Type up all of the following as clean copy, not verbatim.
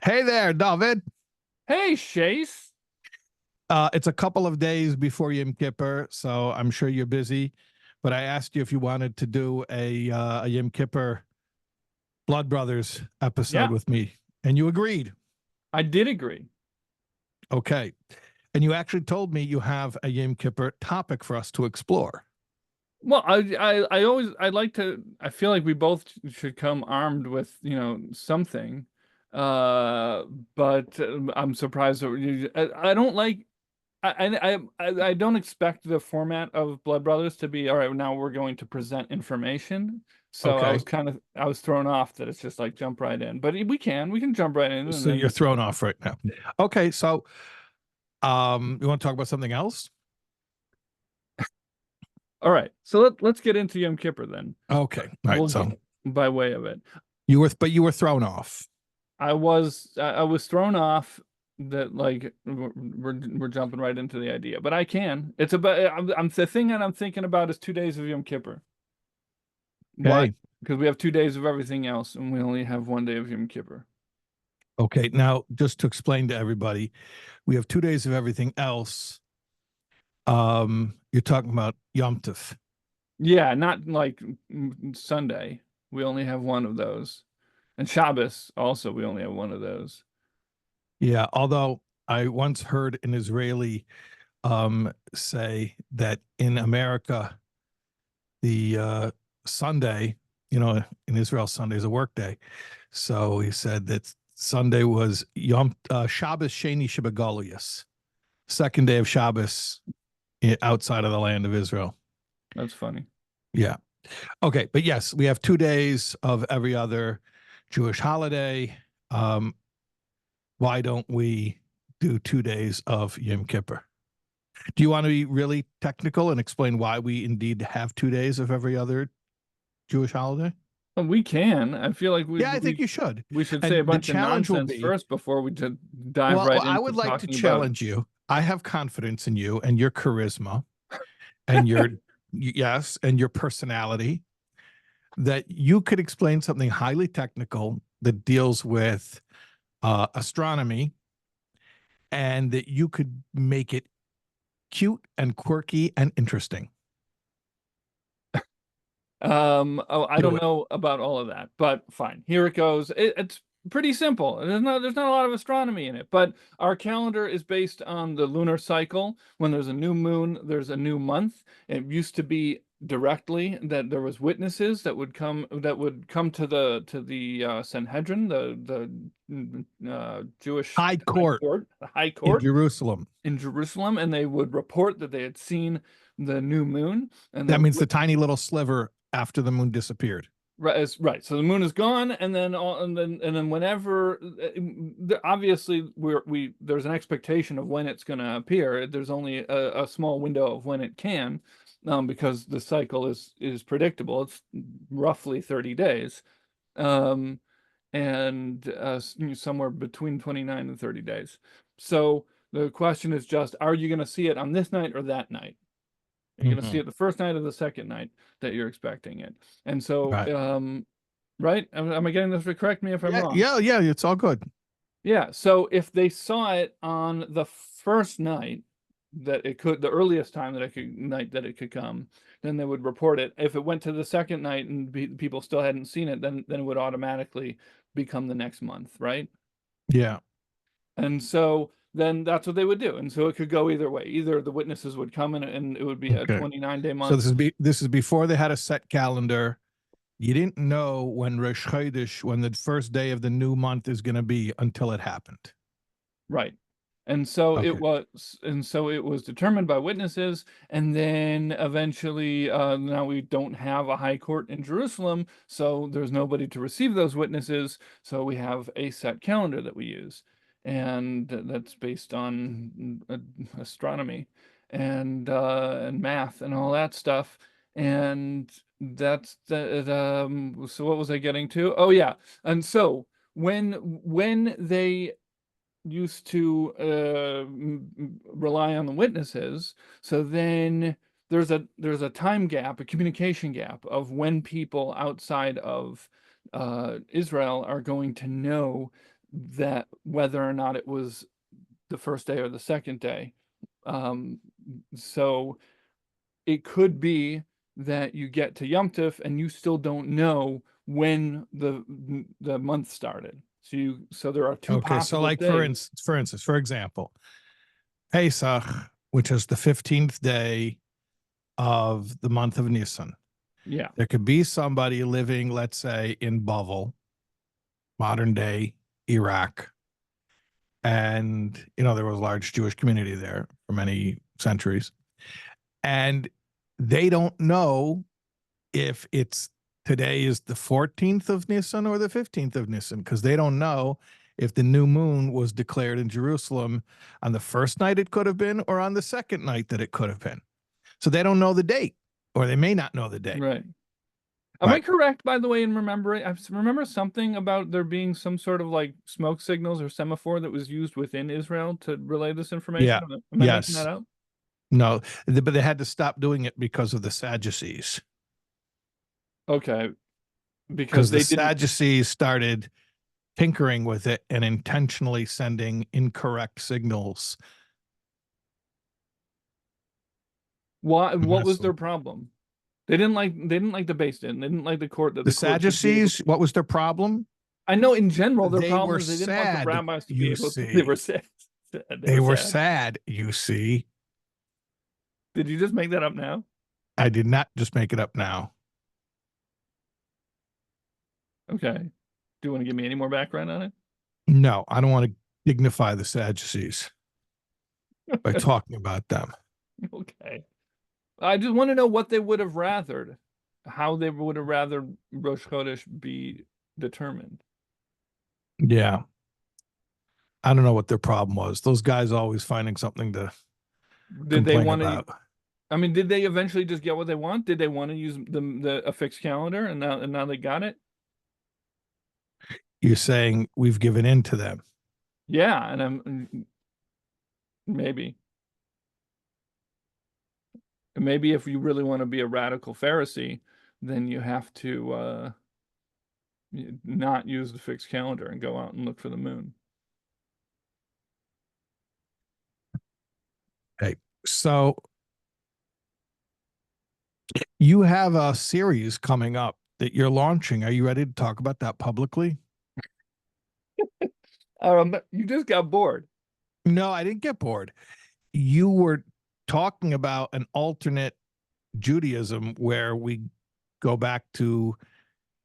Hey there, David. Hey, Shais. It's a couple of days before Yom Kippur, so I'm sure you're busy. But I asked you if you wanted to do a Yom Kippur Blood Brothers episode Yeah, with me, and you agreed. I did agree. Okay, and you actually told me you have a Yom Kippur topic for us to explore. Well, I like to. I feel like we both should come armed with, something. Uh, but I'm surprised that I don't like. I don't expect the format of Blood Brothers to be all right. Now we're going to present information. So Okay, I was thrown off that it's just like jump right in. But we can jump right in and so you're then. thrown off right now. Okay, so you want to talk about something else? All right. So let's get into Yom Kippur then. Okay, all right. We'll So get by way of it. you were thrown off. I was thrown off that like we're jumping right into the idea, but I can. It's about I'm the thing that I'm thinking about is 2 days of Yom Kippur. Why? Okay, Because we have 2 days of everything else, and we only have one day of Yom Kippur. okay. Now, just to explain to everybody, we have 2 days of everything else. You're talking about Yom Tov. Yeah, not like Sunday. We only have one of those, and Shabbos also we only have one of those. Yeah, although I once heard an Israeli say that in America, the Sunday, in Israel, Sunday is a work day. So he said that Sunday was Yom Shabbos Sheni Shebagolius, second day of Shabbos outside of the land of Israel. That's funny. Yeah. Okay, but yes, we have 2 days of every other Jewish holiday. Um, why don't we do 2 days of Yom Kippur? Do you want to be really technical and explain why we indeed have 2 days of every other Jewish holiday? Well, we can. I feel like Yeah, I think you should. we should say a And the bunch of challenge will nonsense be, first before we just dive well, right I into would like to talking about. challenge you. I have confidence in you and your charisma and your, yes, and your personality that you could explain something highly technical that deals with astronomy and that you could make it cute and quirky and interesting. Oh, I Do don't it. know about all of that, but fine. Here it goes. It's pretty simple. There's not a lot of astronomy in it, but our calendar is based on the lunar cycle. When there's a new moon, there's a new month. It used to be directly that there was witnesses that would come to the Sanhedrin, the Jewish High high court court, the high in court Jerusalem. in Jerusalem, and they would report that they had seen the new moon, and That the means the tiny little sliver after the moon disappeared. right. So the moon is gone, and then whenever obviously there's an expectation of when it's going to appear. There's only a small window of when it can, because the cycle is predictable. It's roughly 30 days, um, and somewhere between 29 and 30 days. So the question is just, are you going to see it on this night or that night? Are you going to see Mhm. it the first night or the second night that you're expecting it? And so, Right. right? Am I getting this right? Correct me if I'm Yeah, wrong. yeah, yeah. It's all good. Yeah. So if they saw it on the first night the earliest time night that it could come, then they would report it. If it went to the second night and people still hadn't seen it, then it would automatically become the next month, right? Yeah. And so then that's what they would do. And so it could go either way. Either the witnesses would come and it would be a Okay. 29-day So month. this is before they had a set calendar. You didn't know when Rosh Chodesh, when the first day of the new month is going to be until it happened. Right. Okay. And so it was determined by witnesses, and then eventually, now we don't have a high court in Jerusalem, so there's nobody to receive those witnesses, so we have a set calendar that we use, and that's based on astronomy and math and all that stuff, and that's so what was I getting to? Oh yeah, and so when they used to rely on the witnesses. So then there's a time gap, a communication gap of when people outside of Israel are going to know that whether or not it was the first day or the second day. So it could be that you get to Yom Tov and you still don't know when the month started. So there are two Okay, so possible like days. for example, Pesach, which is the 15th day of the month of Nisan. Yeah. There could be somebody living, let's say, in Bavel, modern day Iraq, and there was a large Jewish community there for many centuries, and they don't know if it's today is the 14th of Nisan or the 15th of Nisan, because they don't know if the new moon was declared in Jerusalem on the first night it could have been or on the second night that it could have been. So they don't know the date, or they may not know the date. Right. Am I Right. correct, by the way, in remembering? I remember something about there being some sort of like smoke signals or semaphore that was used within Israel to relay this information. Yeah. Am I making that Yes. up? No, but they had to stop doing it because of the Sadducees. Okay, because Because the they didn't. Sadducees started tinkering with it and intentionally sending incorrect signals. Why? What was So their problem? They didn't like the base din. They didn't like the court that the the court should be able. Sadducees, what was their problem? I know in general their They problem were is they didn't want the sad, rabbis to be you able to. They were see. sad. They They were were sad. sad, you see. Did you just make that up now? I did not just make it up now. Okay. Do you want to give me any more background on it? No, I don't want to dignify the Sadducees by talking about them. Okay. I just want to know what they would have rathered, how they would have rather Rosh Chodesh be determined. Yeah. I don't know what their problem was. Those guys always finding something to Did they complain want to? about. I mean, did they eventually just get what they want? Did they want to use the a fixed calendar, and now they got it? You're saying we've given in to them. Yeah, and I'm maybe if you really want to be a radical Pharisee, then you have to not use the fixed calendar and go out and look for the moon. Okay. So you have a series coming up that you're launching. Are you ready to talk about that publicly? You just got bored. No, I didn't get bored. You were talking about an alternate Judaism where we go back to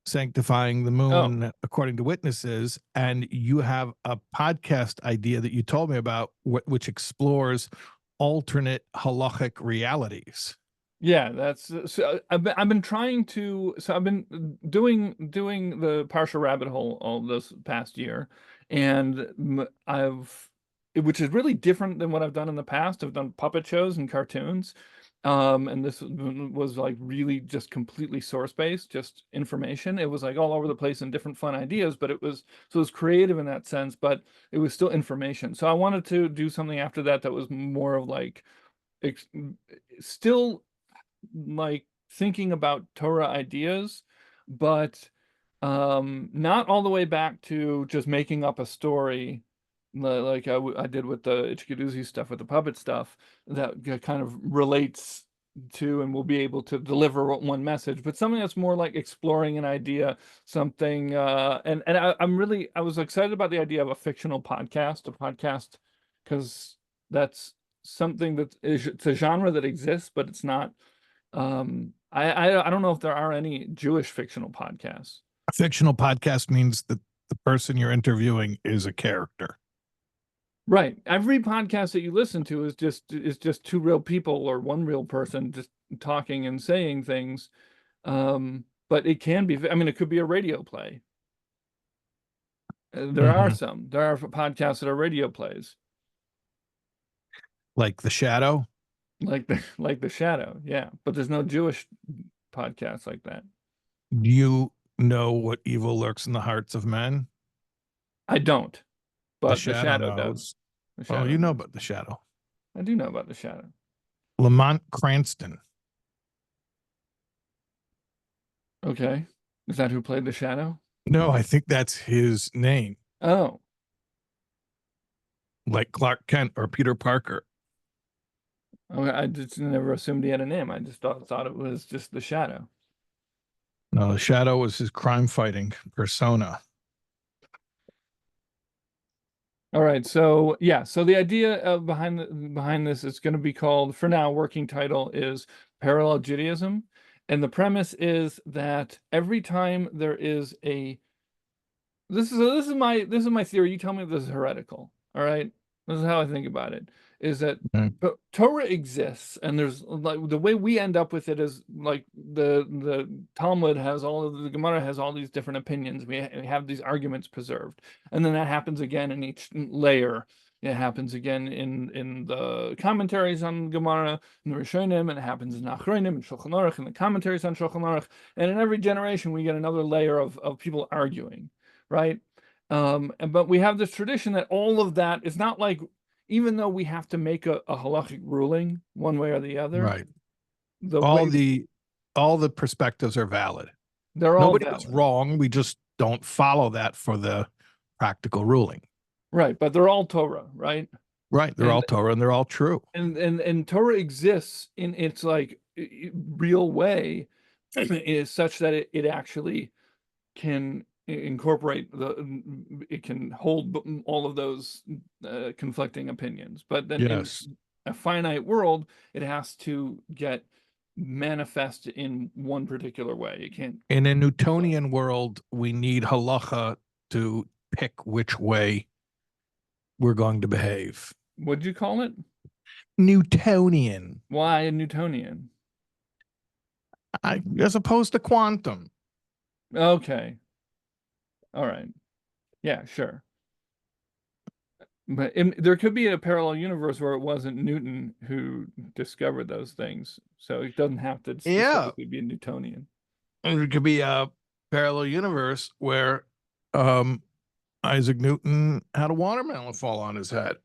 sanctifying the Oh, moon according to witnesses, and you have a podcast idea that you told me about which explores alternate halachic realities. yeah, that's so I've been trying to so I've been doing the partial rabbit hole all this past year, and which is really different than what I've done in the past. I've done puppet shows and cartoons, and this was like really just completely source based, just information. It was like all over the place and different fun ideas, but it was creative in that sense, but it was still information. So I wanted to do something after that that was more of like ex still like thinking about Torah ideas, but not all the way back to just making up a story like I did with the Ichikaduzi stuff, with the puppet stuff that kind of relates to and will be able to deliver one message, but something that's more like exploring an idea, something and I was excited about the idea of a fictional podcast, because that's something that is, it's a genre that exists, but it's not I don't know if there are any Jewish fictional podcasts. A fictional podcast means that the person you're interviewing is a character. Right. Every podcast that you listen to is just two real people or one real person just talking and saying things. But it can be, I mean, it could be a radio play. There are Mm-hmm. some. There are podcasts that are radio plays, Like The Shadow. like the Shadow. Yeah, but there's no Jewish podcast like that. Do you know what evil lurks in the hearts of men? I don't, The but the Shadow Shadow does. knows. The Oh, Shadow you know knows. about The Shadow. I do know about the Shadow. Lamont Cranston. Okay. Is that who played the Shadow? No, I think that's his name. Oh, like Clark Kent or Peter Parker. Okay, I just never assumed he had a name. I just thought it was just the shadow. No, the Shadow was his crime fighting persona. All right, so yeah, so the idea of behind this is going to be called, for now, working title is Parallel Judaism, and the premise is that every time there is a this is my theory. You tell me if this is heretical. All right, this is how I think about it. Is that Torah exists, and there's like the way we end up with it is like the Talmud has all of the Gemara has all these different opinions. We have these arguments preserved, and then that happens again in each layer. It happens again in the commentaries on Gemara, in the Rishonim, and it happens in Achronim and Shulchan Aruch, and the commentaries on Shulchan Aruch, and in every generation we get another layer of people arguing, right? But we have this tradition that all of that is not like, even though we have to make a halachic ruling one way or the other, Right. the All way the perspectives are valid. they're all Nobody valid. was wrong. We just don't follow that for the practical ruling. Right, but they're all Torah, right? Right. They're all Torah and they're all true. And Torah exists in its like real way is such that it actually can incorporate it can hold all of those conflicting opinions. But then Yes. in a finite world, it has to get manifest in one particular way. It can't. In a Newtonian world, we need halacha to pick which way we're going to behave. What'd you call it? Newtonian. Why a Newtonian? As opposed to quantum. Okay. All right. Yeah, sure. But there could be a parallel universe where it wasn't Newton who discovered those things. So it doesn't have to specifically be a Newtonian. And it could be a parallel universe where Isaac Newton had a watermelon fall on his head.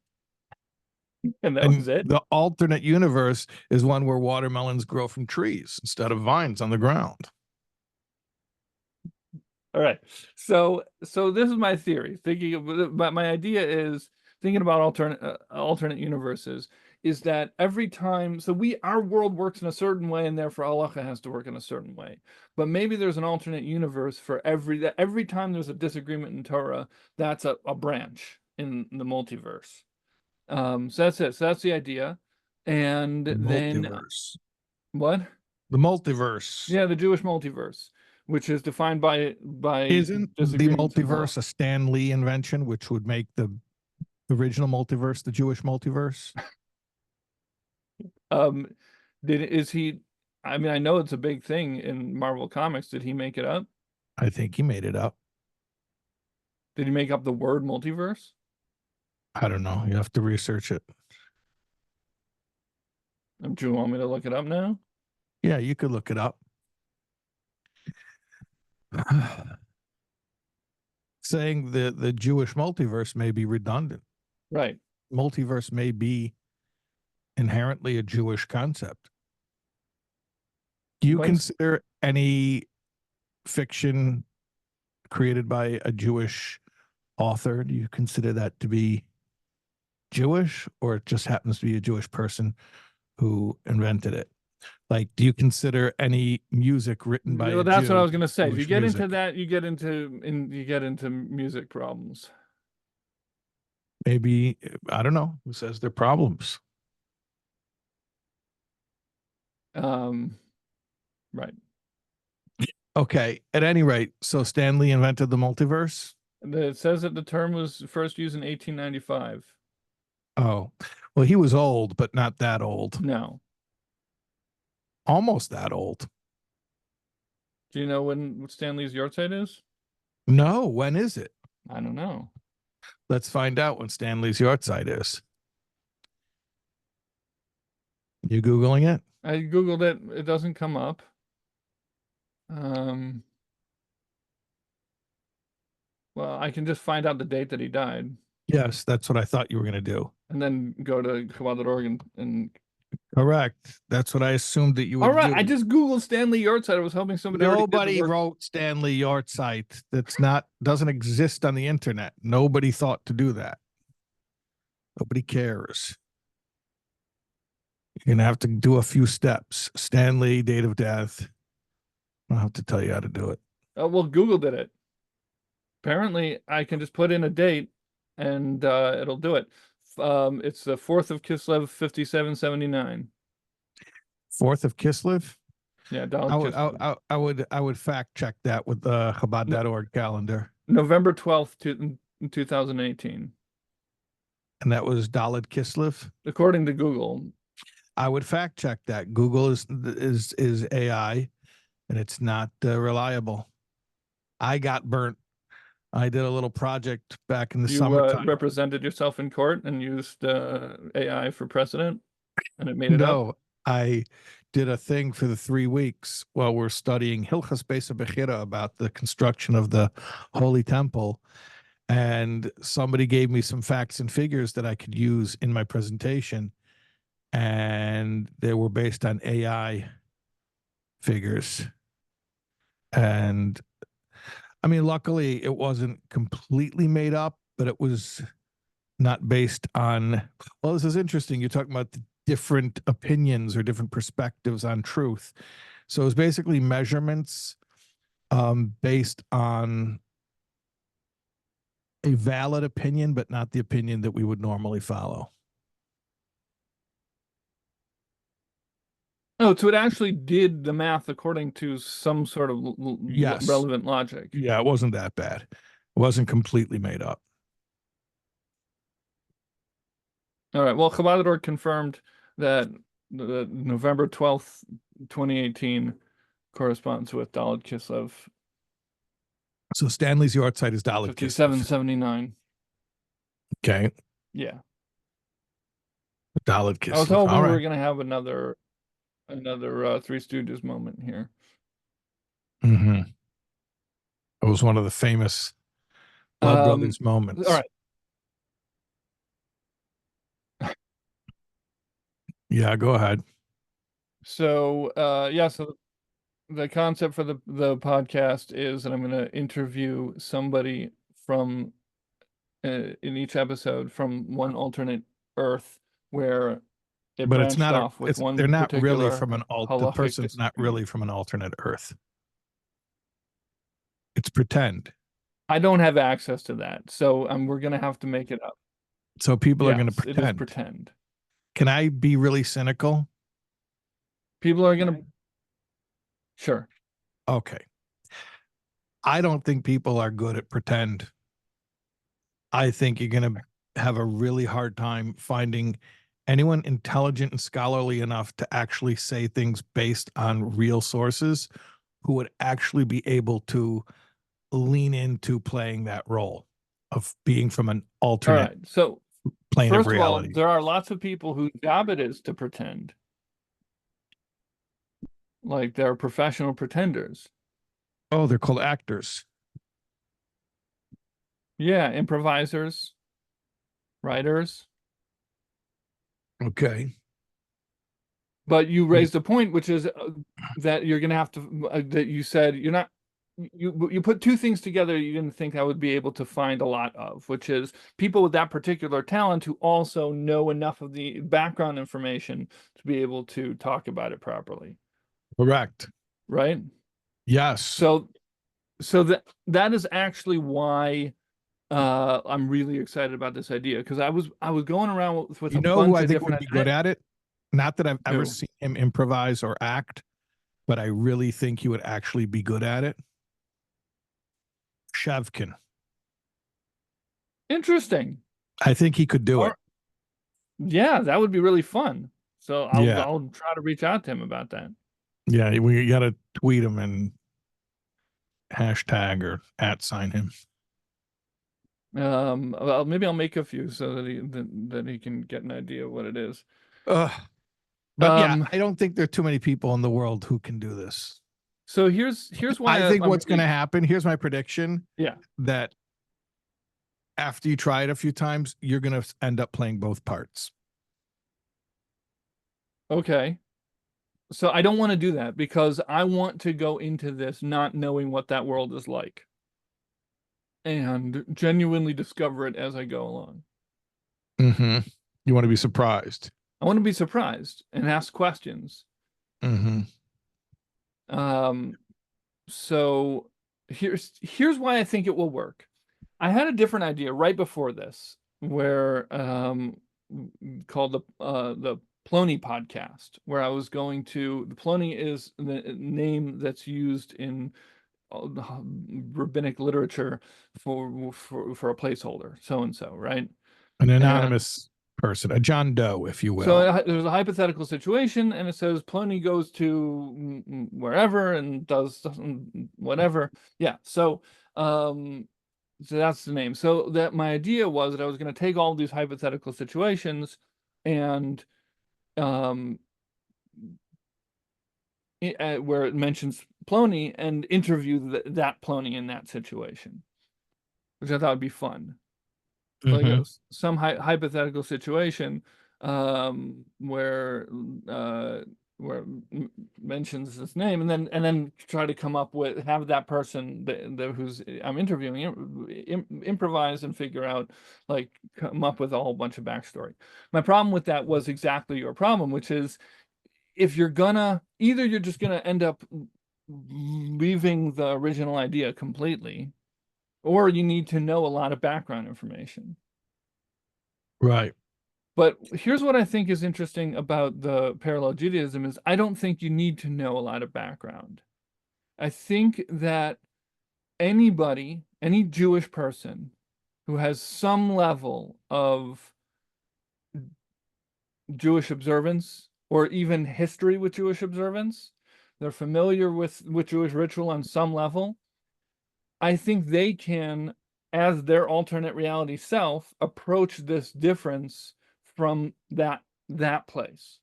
And that was it. The alternate universe is one where watermelons grow from trees instead of vines on the ground. All right. So this is my theory. But my idea is thinking about alternate universes is that every time, so our world works in a certain way, and therefore halacha has to work in a certain way. But maybe there's an alternate universe for every time there's a disagreement in Torah, that's a branch in the multiverse. So that's it. So that's the idea. And then what? The multiverse. Yeah, the Jewish multiverse, which is defined by isn't the multiverse a Stan Lee invention, which would make the original multiverse the Jewish multiverse? Is he? I mean, I know it's a big thing in Marvel Comics. Did he make it up? I think he made it up. Did he make up the word multiverse? I don't know. You have to research it. Do you want me to look it up now? Yeah, you could look it up. Saying the Jewish multiverse may be redundant. Right. Multiverse may be inherently a Jewish concept. Do you consider any fiction created by a Jewish author, do you consider that to be Jewish, or it just happens to be a Jewish person who invented it? Like, do you consider any music written by well, that's Jew, what I was going to say. If you get music? into that, you get into music problems. Maybe, I don't know. Who says they're problems? Right. Okay. At any rate, so Stan Lee invented the multiverse? It says that the term was first used in 1895. Oh, well, he was old, but not that old. No. Almost that old. Do you know when Stan Lee's yahrzeit is? No. When is it? I don't know. Let's find out when Stan Lee's yahrzeit is. You Googling it? I Googled it. It doesn't come up. Well, I can just find out the date that he died. Yes, that's what I thought you were going to do. And then go to Chabad.org and correct. That's what I assumed that you would. All right, do. I just Googled Stan Lee yahrzeit. I was hoping somebody. Nobody wrote Stan Lee yahrzeit. Doesn't exist on the internet. Nobody thought to do that. Nobody cares. You're gonna have to do a few steps. Stanley, date of death. I'll have to tell you how to do it. Oh, well, Google did it. Apparently, I can just put in a date and it'll do it. It's the 4th of Kislev, 5779. 4th of Kislev. Yeah, I Daled would, Kislev. I would fact check that with the Chabad.org calendar. November 12th, 2018. And that was Daled Kislev. According to Google. I would fact check that. Google is AI, and it's not reliable. I got burnt. I did a little project back in the summertime. You represented yourself in court and used AI for precedent, and it made it up? No, I did a thing for the 3 weeks while we're studying Hilchas Beis Bechira about the construction of the Holy Temple. And somebody gave me some facts and figures that I could use in my presentation. And they were based on AI figures. And I mean, luckily it wasn't completely made up, but it was not based on, well, this is interesting. You're talking about the different opinions or different perspectives on truth. So it was basically measurements based on a valid opinion, but not the opinion that we would normally follow. Oh, so it actually did the math according to some sort of Yes. relevant logic. Yeah, it wasn't that bad. It wasn't completely made up. All right. Well, Chabad.org confirmed that the November 12th, 2018 corresponds with Daled Kislev. So Stanley's yard site is Daled Kislev. 5779. Okay. Yeah. Daled Kislev. I was hoping All we right. were going to have another Three Stooges moment here. Mm-hmm. It was one of the famous Blood Brothers moments. All right. Yeah, go ahead. So, so the concept for the podcast is that I'm going to interview somebody from in each episode from one alternate Earth where it But it's branched not off with one they're not really particular from an the halachic person's not really from an alternate Earth. It's pretend. I don't have access to that, so we're going to have to make it up. So people are going to Yes, it is pretend. pretend. Can I be really cynical? People are going to. Sure. Okay. I don't think people are good at pretend. I think you're going to have a really hard time finding anyone intelligent and scholarly enough to actually say things based on real sources who would actually be able to lean into playing that role of being from an alternate so plane first of reality. Of all, there are lots of people whose job it is to pretend. Like they're professional pretenders. Oh, they're called actors. Yeah, improvisers, writers. Okay. But you raised a point, which is that you're going to have to, that you said you're not, you put two things together you didn't think I would be able to find a lot of, which is people with that particular talent who also know enough of the background information to be able to talk about it properly. Correct. Right? Yes. So that is actually why I'm really excited about this idea, because I was going around with a bunch who I of think different would be good at it? Not that I've ever Who? seen him improvise or act, but I really think he would actually be good at it. Shevkin. Interesting. I think he could do it. Yeah, that would be really fun. So I'll try to reach out to him about that. Yeah, we got to tweet him and hashtag or @ him. Well, maybe I'll make a few so that he can get an idea of what it is. But yeah, I don't think there are too many people in the world who can do this. So here's why I think what's going to happen. Here's my prediction. Yeah. That after you try it a few times, you're going to end up playing both parts. Okay. So I don't want to do that because I want to go into this not knowing what that world is like and genuinely discover it as I go along. Mm-hmm. You want to be surprised. I want to be surprised and ask questions. Mm-hmm. Um, so here's why I think it will work. I had a different idea right before this, where called the Plony podcast, where I was going to the Plony is the name that's used in rabbinic literature for a placeholder, so and so, right? An And anonymous person, a John Doe, if you so will. there's a hypothetical situation, and it says Plony goes to wherever and does whatever. Yeah, so that's the name. So that my idea was that I was going to take all these hypothetical situations and um, where it mentions Plony and interview that Plony in that situation, which I thought would be fun. Like Mm-hmm. some hypothetical situation where mentions his name, and then try to come up with have that person who's I'm interviewing improvise and figure out, like, come up with a whole bunch of backstory. My problem with that was exactly your problem, which is if you're gonna either you're just gonna end up leaving the original idea completely, or you need to know a lot of background information. Right. But here's what I think is interesting about the parallel Judaism is I don't think you need to know a lot of background. I think that anybody, any Jewish person who has some level of Jewish observance or even history with Jewish observance, they're familiar with Jewish ritual on some level, I think they can, as their alternate reality self, approach this difference from that place.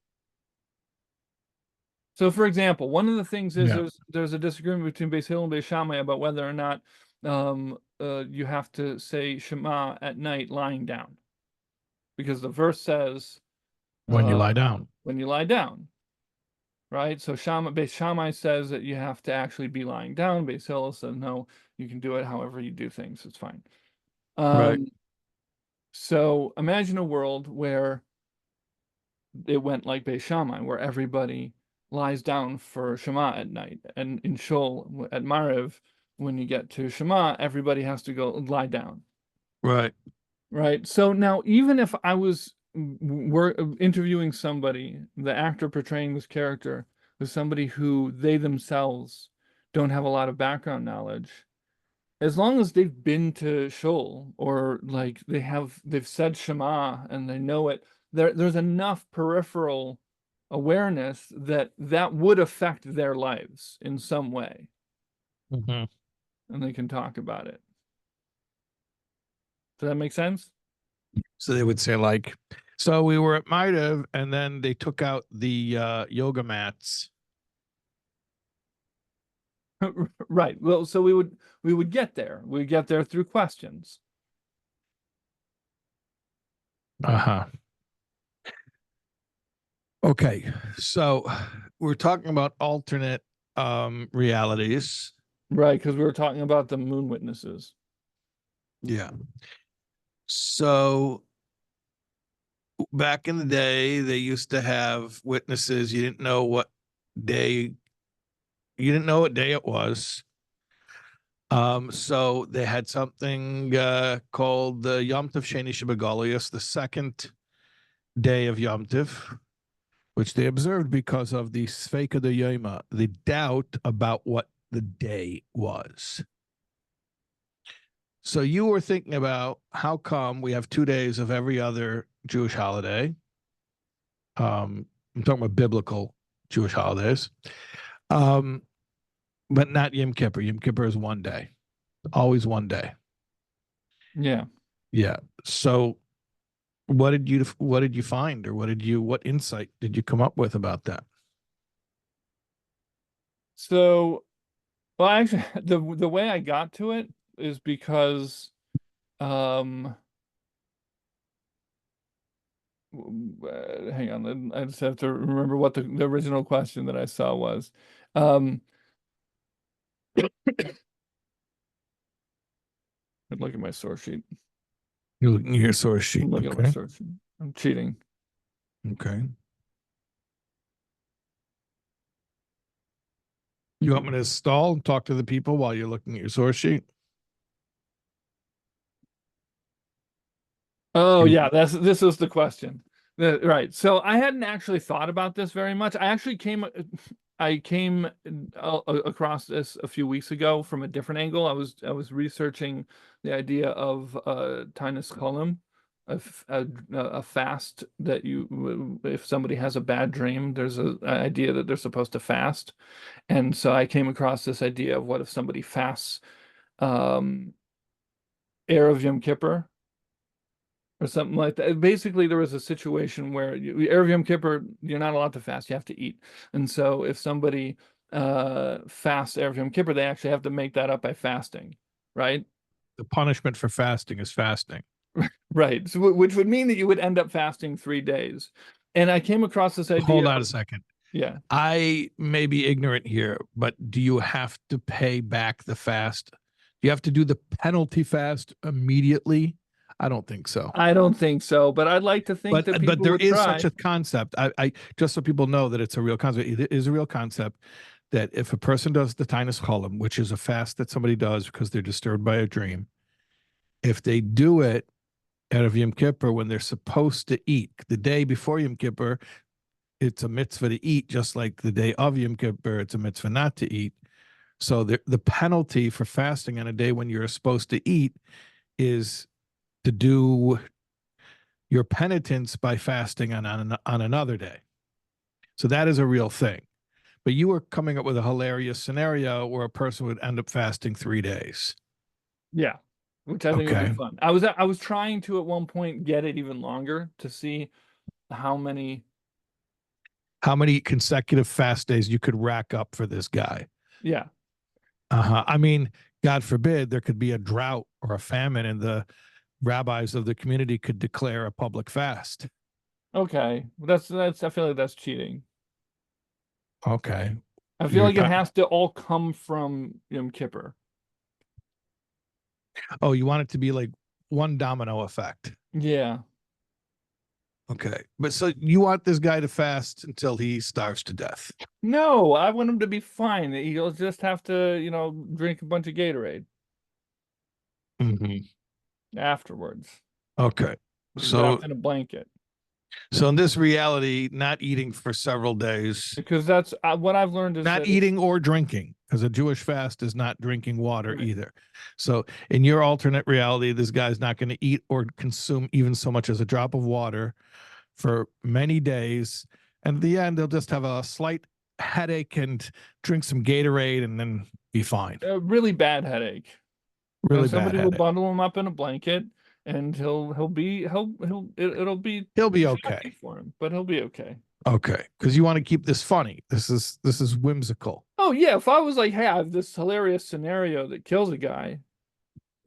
So, for example, one of the things is Yeah. there's a disagreement between Beis Hillel and Beis Shammai about whether or not you have to say Shema at night lying down, because the verse says When you lie down. when you lie down, right? So Beis Shammai says that you have to actually be lying down. Beis Hillel says no, you can do it however you do things. It's fine. Right. So imagine a world where it went like Beis Shammai, where everybody lies down for Shema at night, and in Shul at Maariv, when you get to Shema, everybody has to go lie down, Right. right? So now, even if I was interviewing somebody, the actor portraying this character was somebody who they themselves don't have a lot of background knowledge, as long as they've been to Shul, or like they've said Shema and they know it, there's enough peripheral awareness that would affect their lives in some way, Mm-hmm. and they can talk about it. Does that make sense? So they would say, like, so we were at Maidav, and then they took out the yoga mats. Right. Well, so we would get there. We get there through questions. Uh-huh. Okay. So we're talking about alternate realities. Right, because we were talking about the moon witnesses. Yeah. So back in the day, they used to have witnesses. You didn't know what day, you didn't know what day it was. So they had something called the Yom Tov Sheni Shebagolius, the second day of Yom Tov, which they observed because of the Sfeika de Yoma, the doubt about what the day was. So you were thinking about how come we have 2 days of every other Jewish holiday. I'm talking about biblical Jewish holidays, um, but not Yom Kippur. Yom Kippur is one day, always one day. Yeah. Yeah. So what did you find, or what insight did you come up with about that? So, well, actually, the way I got to it is because um hang on, I just have to remember what the original question that I saw was. I'd look at my source sheet. You're looking at your source I'm sheet. looking at my Okay. source sheet. I'm cheating. Okay. You want me to stall and talk to the people while you're looking at your source sheet? Oh You, yeah, this is the question. Right. So I hadn't actually thought about this very much. I came across this a few weeks ago from a different angle. I was researching the idea of Tainus Cholim, a fast that if somebody has a bad dream, there's an idea that they're supposed to fast. And so I came across this idea of what if somebody fasts um Erev Yom Kippur or something like that. Basically, there was a situation where Erev Yom Kippur, you're not allowed to fast; you have to eat. And so, if somebody fasts Erev Yom Kippur, they actually have to make that up by fasting, right? the punishment for fasting is fasting. Right. So, which would mean that you would end up fasting 3 days. And I came across this idea Hold on a of, second. yeah, I may be ignorant here, but do you have to pay back the fast? Do you have to do the penalty fast immediately? I don't think so. I don't think so, but I'd like to think that But people there would is try. such a concept. I just so people know that it's a real concept. It is a real concept that if a person does the Tainus Cholim, which is a fast that somebody does because they're disturbed by a dream, if they do it out of Yom Kippur when they're supposed to eat, the day before Yom Kippur, it's a mitzvah to eat, just like the day of Yom Kippur, it's a mitzvah not to eat. So the penalty for fasting on a day when you're supposed to eat is to do your penitence by fasting on another day. So that is a real thing. But you were coming up with a hilarious scenario where a person would end up fasting 3 days. Yeah, which I think would be Okay. fun. I was trying to at one point get it even longer to see how many. How many consecutive fast days you could rack up for this guy? Yeah. Uh-huh. I mean, God forbid there could be a drought or a famine and the rabbis of the community could declare a public fast. Okay. That's I feel like that's cheating. Okay. I feel Your like it time. has to all come from Yom Kippur. Oh, you want it to be like one domino effect. Yeah. Okay. But so you want this guy to fast until he starves to death. No, I want him to be fine. He'll just have to, drink a bunch of Gatorade Mm-hmm. afterwards, Okay. So wrapped in a blanket. so in this reality, not eating for several days, Because that's what I've learned is not that it's eating or drinking, because a Jewish fast is not drinking water right. either. So in your alternate reality, this guy's not going to eat or consume even so much as a drop of water for many days. And at the end, he'll just have a slight headache and drink some Gatorade and then be fine. A really bad headache. Really bad Somebody will headache. bundle him up in a blanket, and it'll be He'll be shocking okay. for him, but he'll be okay. Okay, because you want to keep this funny. This is whimsical. Oh yeah, if I was like, hey, I have this hilarious scenario that kills a guy,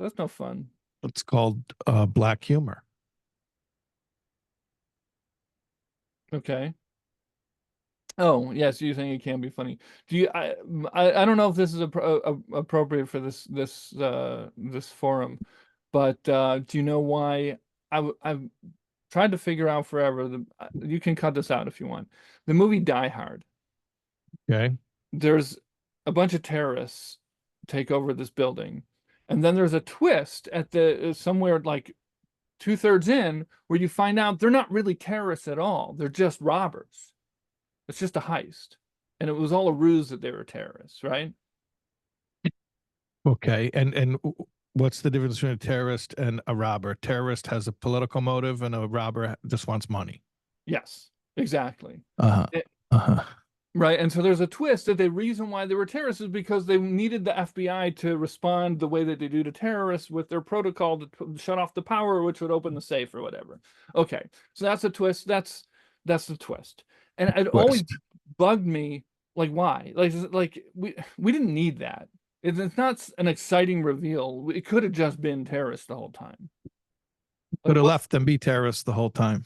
that's no fun. It's called black humor. Okay. Oh yes, you think it can be funny. Do you? I don't know if this is appropriate for this forum, but do you know why I've tried to figure out forever? You can cut this out if you want. The movie Die Hard. Okay. There's a bunch of terrorists take over this building, and then there's a twist at the somewhere like 2/3 in where you find out they're not really terrorists at all. They're just robbers. It's just a heist. And it was all a ruse that they were terrorists, right? Okay. And what's the difference between a terrorist and a robber? A terrorist has a political motive, and a robber just wants money. Yes, exactly. Uh huh. It- Uh huh. right. And so there's a twist that the reason why they were terrorists is because they needed the FBI to respond the way that they do to terrorists with their protocol to shut off the power, which would open the safe or whatever. Okay. So that's a twist. That's the twist. And it always Twist. bugged me, like why? Like we didn't need that. It's not an exciting reveal. It could have just been terrorists the whole time. Like Could have left them be terrorists the whole time.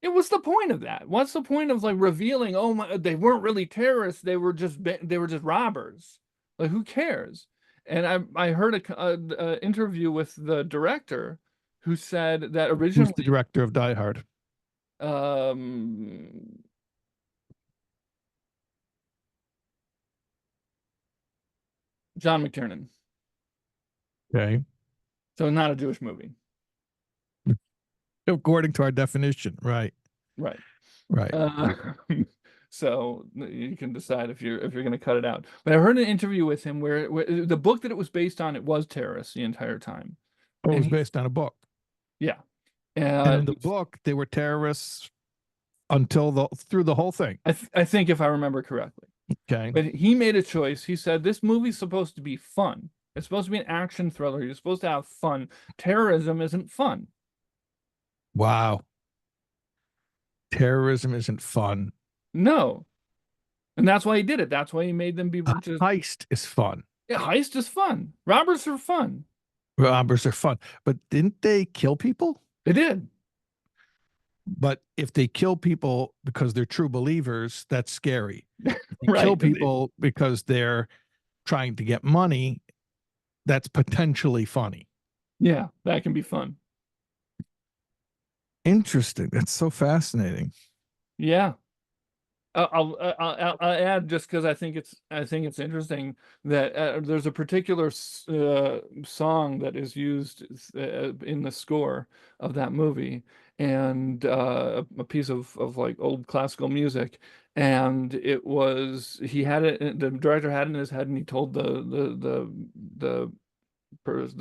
what's the point of that? What's the point of like revealing, oh my, they weren't really terrorists, they were just robbers. Like who cares? And I heard a interview with the director who said that Who's originally, the director of Die Hard? um, John McTiernan. Okay. So not a Jewish movie. According to our definition, right? Right. Right. Uh, so you can decide if you're going to cut it out. But I heard an interview with him where the book that it was based on, it was terrorists the entire time. Oh, it And was based on a book. yeah. And in the book, they were terrorists through the whole thing. I think if I remember correctly. Okay. But he made a choice. He said, this movie's supposed to be fun. It's supposed to be an action thriller. You're supposed to have fun. Terrorism isn't fun. Wow. Terrorism isn't fun. No. And that's why he did it. That's why he made them be just... Heist is fun. Yeah, heist is fun. Robbers are fun. Robbers are fun. But didn't they kill people? They did. But if they kill people because they're true believers, that's scary. Right. Kill people because they're trying to get money, that's potentially funny. Yeah, that can be fun. Interesting. That's so fascinating. Yeah. I'll add, just because I think it's interesting that there's a particular song that is used in the score of that movie, and a piece of like old classical music, and he had it, the director had it in his head, and he told the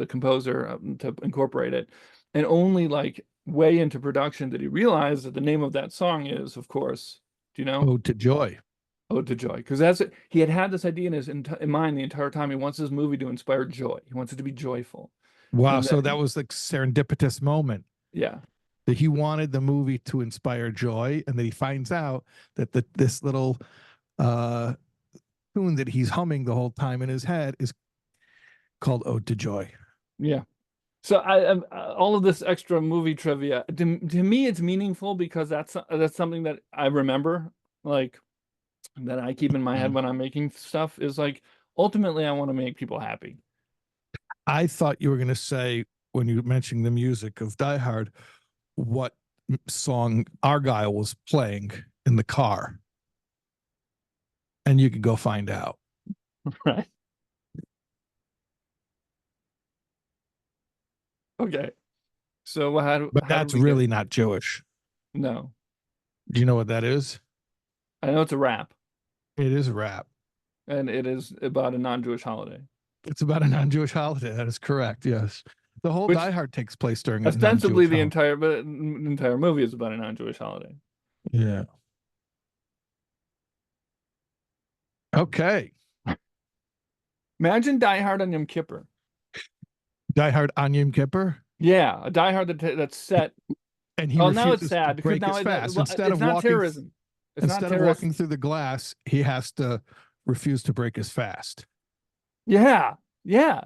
composer to incorporate it, and only like way into production did he realize that the name of that song is, of course, do you know? Ode to Joy. Ode to Joy. Because that's it. He had this idea in mind the entire time. He wants his movie to inspire joy. He wants it to be joyful. Wow. So that was like serendipitous moment. Yeah. That he wanted the movie to inspire joy, and that he finds out that this little tune that he's humming the whole time in his head is called Ode to Joy. Yeah. So all of this extra movie trivia, to me, it's meaningful because that's something that I remember, like, that I keep in my head when I'm making stuff, is like, ultimately I want to make people happy. I thought you were going to say, when you mentioned the music of Die Hard, what song Argyle was playing in the car. And you could go find out. Right. Okay. So but that's really not Jewish. No. Do you know what that is? I know it's a rap. It is a rap. And it is about a non-Jewish holiday. It's about a non-Jewish holiday. That is correct. Yes. The whole Die Hard takes place during a ostensibly the entire movie is about a non-Jewish holiday. Yeah. Okay. Imagine Die Hard on Yom Kippur. Die Hard on Yom Kippur? Yeah, a Die Hard that's set. And he now it's sad because now instead of not terrorism. Instead of walking through the glass, he has to refuse to break his fast. Yeah. Yeah.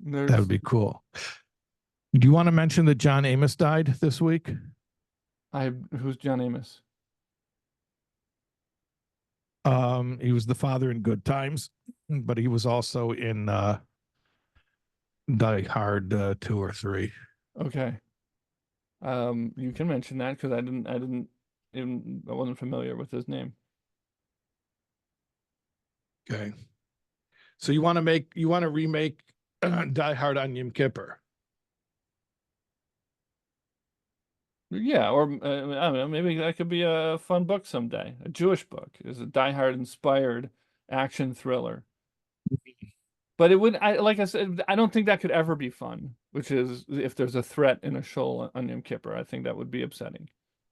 That would be cool. Do you want to mention that John Amos died this week? Who's John Amos? He was the father in Good Times, but he was also in Die Hard 2 or 3. Okay. You can mention that because I wasn't familiar with his name. Okay. So you want to remake Die Hard on Yom Kippur? Yeah, or I don't know, maybe that could be a fun book someday. A Jewish book is a Die Hard inspired action thriller. But it would, like I said, I don't think that could ever be fun, which is if there's a threat in a shul on Yom Kippur. I think that would be upsetting.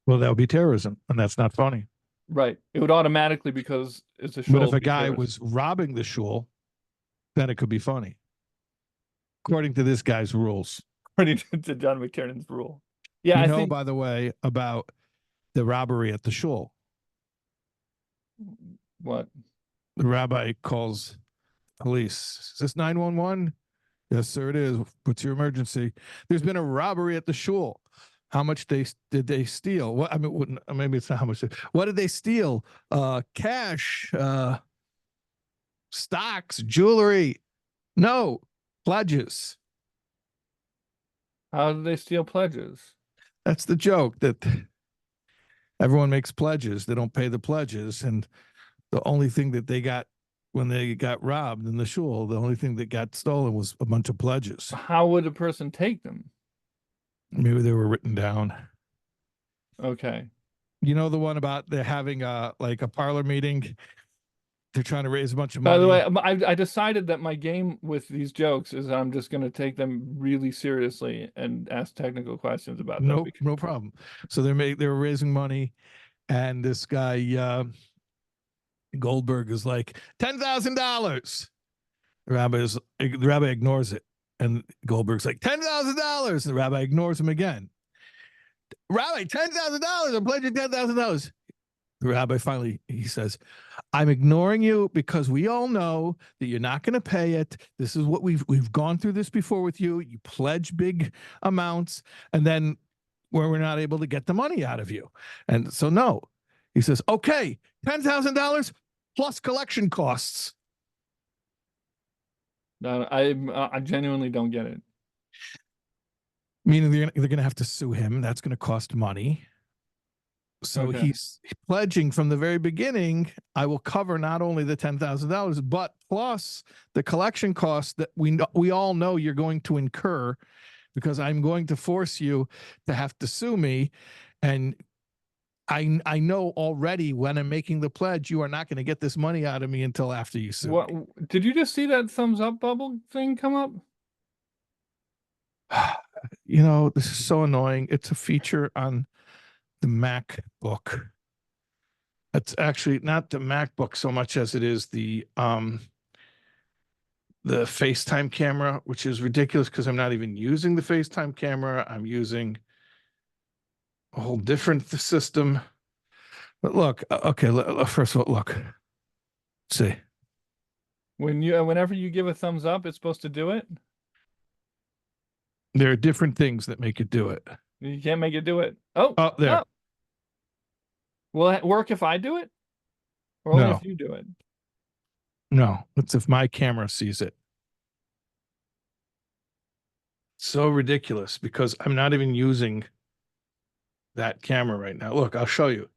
Well, that would be terrorism, and that's not funny. Right. It would automatically, because it's a shul. But if a guy was robbing the shul, then it could be funny. According to this guy's rules. According to John McTiernan's rule. Yeah, I think, by the way, about the robbery at the shul. What? The rabbi calls police. Is this 911? Yes, sir, it is. What's your emergency? There's been a robbery at the shul. How much did they steal? What, I mean, maybe it's not how much. What did they steal? Cash, stocks, jewelry. No, Pledges. How do they steal pledges? That's the joke, that everyone makes pledges. They don't pay the pledges. And the only thing that they got when they got robbed in the shul, the only thing that got stolen was a bunch of pledges. How would a person take them? Maybe they were written down. Okay. You know the one about they're having like a parlor meeting. They're trying to raise a bunch of By money. the way, I decided that my game with these jokes is I'm just going to take them really seriously and ask technical questions about them. No problem. So they were raising money, and this guy Goldberg is like $10,000. The rabbi ignores it, and Goldberg's like $10,000. The rabbi ignores him again. Rabbi, $10,000. I'm pledging $10,000. The rabbi finally he says, "I'm ignoring you because we all know that you're not going to pay it. This is what we've gone through this before with you. You pledge big amounts, and then where we're not able to get the money out of you. And so no." He says, "Okay, $10,000 plus collection costs." No, I genuinely don't get it. Meaning they're going to have to sue him. That's going to cost money. So Okay. he's pledging from the very beginning, I will cover not only the $10,000, but plus the collection costs that we all know you're going to incur, because I'm going to force you to have to sue me. And I know already when I'm making the pledge, you are not going to get this money out of me until after you sue What me. did you just see that thumbs up bubble thing come up? You know, this is so annoying. It's a feature on the MacBook. It's actually not the MacBook so much as it is the FaceTime camera, which is ridiculous because I'm not even using the FaceTime camera. I'm using a whole different system. But look, okay, first of all, look. Let's see. Whenever you give a thumbs up, it's supposed to do it. There are different things that make it do it. You can't make it do it. Oh, there. oh. Will it work if I do it? Or only No. if you do it? No, it's if my camera sees it. So ridiculous because I'm not even using that camera right now. Look, I'll show you.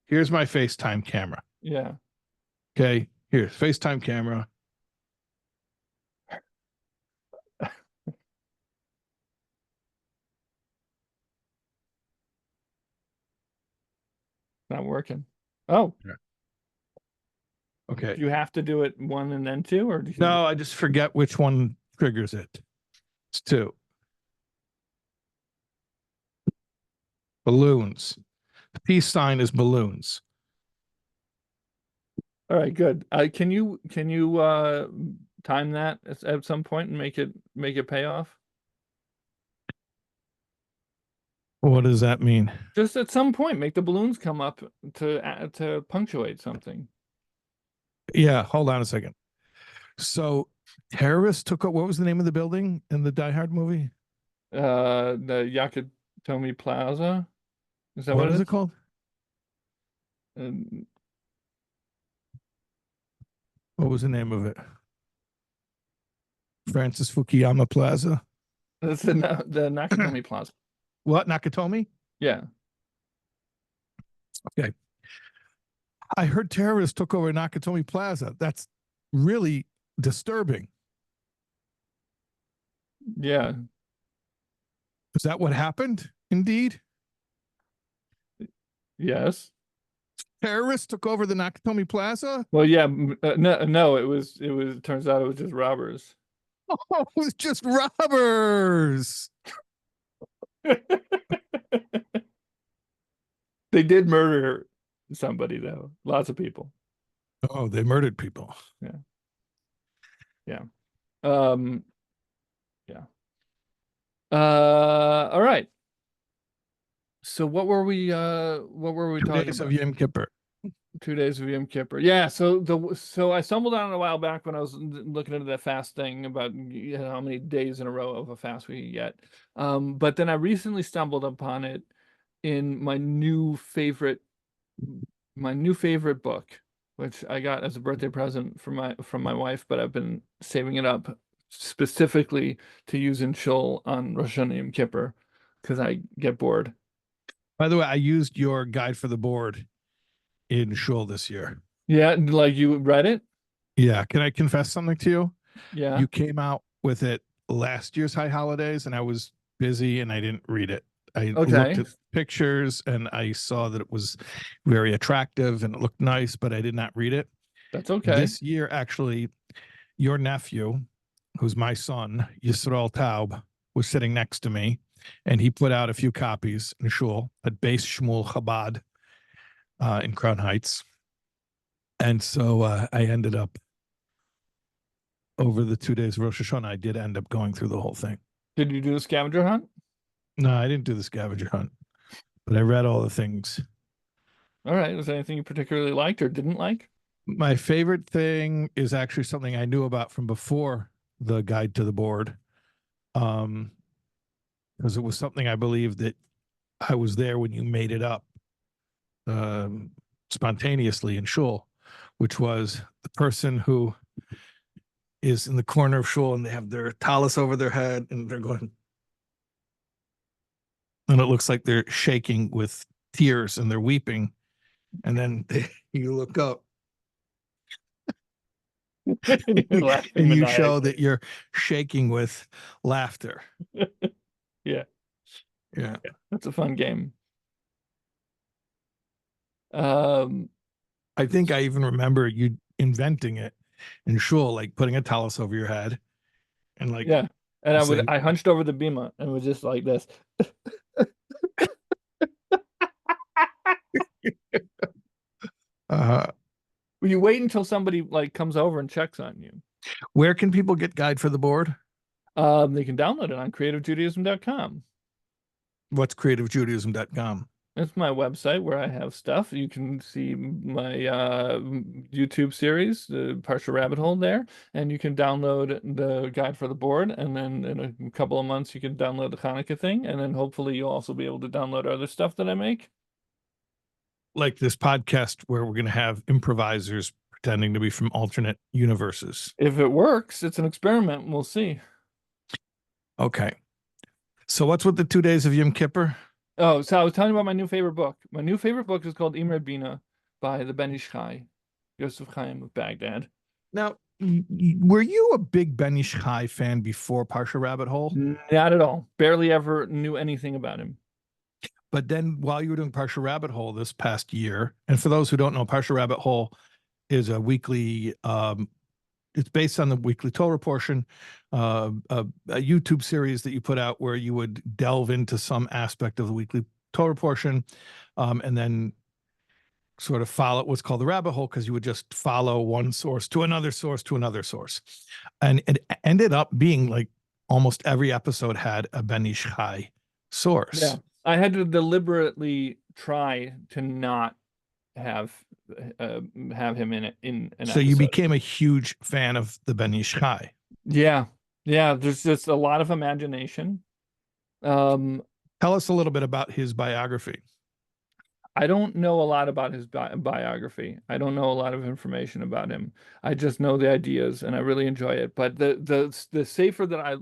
Here's my FaceTime camera. Yeah. Okay, here's FaceTime camera. Not working. Oh. Yeah. Okay. Do you have to do it one and then two, or do you No, I just forget which one triggers it. It's two. Balloons. The peace sign is balloons. All right, good. Can you time that at some point and make it pay off? What does that mean? Just at some point, make the balloons come up to punctuate something. Yeah, hold on a second. So terrorists took what was the name of the building in the Die Hard movie? The Yakatomi Plaza. Is that what is it called? What was the name of it? Francis Fukuyama Plaza. That's the Nakatomi Plaza. What, Nakatomi? Yeah. Okay. I heard terrorists took over Nakatomi Plaza. That's really disturbing. Yeah. Is that what happened? Indeed. Yes. Terrorists took over the Nakatomi Plaza? Well, yeah. No. It turns out it was just robbers. Oh, it was just robbers. They did murder somebody, though. Lots of people. Oh, they murdered people. Yeah. Yeah. Yeah. All right. So what were we talking Days about? of Yom Kippur. 2 days of Yom Kippur. Yeah, so I stumbled on it a while back when I was looking into that fast thing about how many days in a row of a fast we get. But then I recently stumbled upon it in my new favorite book. which I got as a birthday present from my wife, but I've been saving it up specifically to use in shul on Rosh Hashanah Yom Kippur because I get bored. By the way, I used your guide for the board in shul this year. Yeah, like you read it? Yeah. Can I confess something to you? Yeah. You came out with it last year's high holidays, and I was busy and I didn't read it. I looked Okay. at pictures and I saw that it was very attractive and it looked nice, but I did not read it. That's okay. This year, actually, your nephew, who's my son, Yisrael Taub, was sitting next to me, and he put out a few copies in shul at Beis Shmuel Chabad in Crown Heights. And so I ended up, over the 2 days of Rosh Hashanah, I did end up going through the whole thing. Did you do the scavenger hunt? No, I didn't do the scavenger hunt, but I read all the things. All right. Was there anything you particularly liked or didn't like? My favorite thing is actually something I knew about from before the guide to the board, because it was something I believe that I was there when you made it up spontaneously in shul, which was the person who is in the corner of shul and they have their tallis over their head and they're going, and it looks like they're shaking with tears and they're weeping. And then you look up You're laughing and you show maniacally. that you're shaking with laughter. Yeah, Yeah. that's a fun game. Um, I think I even remember you inventing it in shul, like putting a tallis over your head and like yeah. And saying, I hunched over the bima and was just like this. uh, You wait until somebody like comes over and checks on you. where can people get guide for the board? They can download it on creativejudaism.com. What's creativejudaism.com? It's my website where I have stuff. You can see my YouTube series, the Partial Rabbit Hole there, and you can download the guide for the board. And then in a couple of months, you can download the Hanukkah thing, and then hopefully you'll also be able to download other stuff that I make. Like this podcast where we're going to have improvisers pretending to be from alternate universes. If it works, it's an experiment. We'll see. Okay. So what's with the 2 days of Yom Kippur? Oh, so I was telling you about my new favorite book. My new favorite book is called Imre Bina by the Ben Ish Chai, Yosef Chaim of Baghdad. Now, were you a big Ben Ish Chai fan before Parsha Rabbit Hole? Not at all. Barely ever knew anything about him. But then while you were doing Parsha Rabbit Hole this past year, and for those who don't know, Parsha Rabbit Hole is a weekly, it's based on the weekly Torah portion, a YouTube series that you put out where you would delve into some aspect of the weekly Torah portion, and then sort of follow what's called the rabbit hole, because you would just follow one source to another source to another source. And it ended up being like almost every episode had a Ben Ish Chai source. Yeah. I had to deliberately try to not have him in it in an So you episode. became a huge fan of the Ben Ish Chai. Yeah. Yeah, there's just a lot of imagination. Tell us a little bit about his biography. I don't know a lot about his biography. I don't know a lot of information about him. I just know the ideas and I really enjoy it. But the safer that I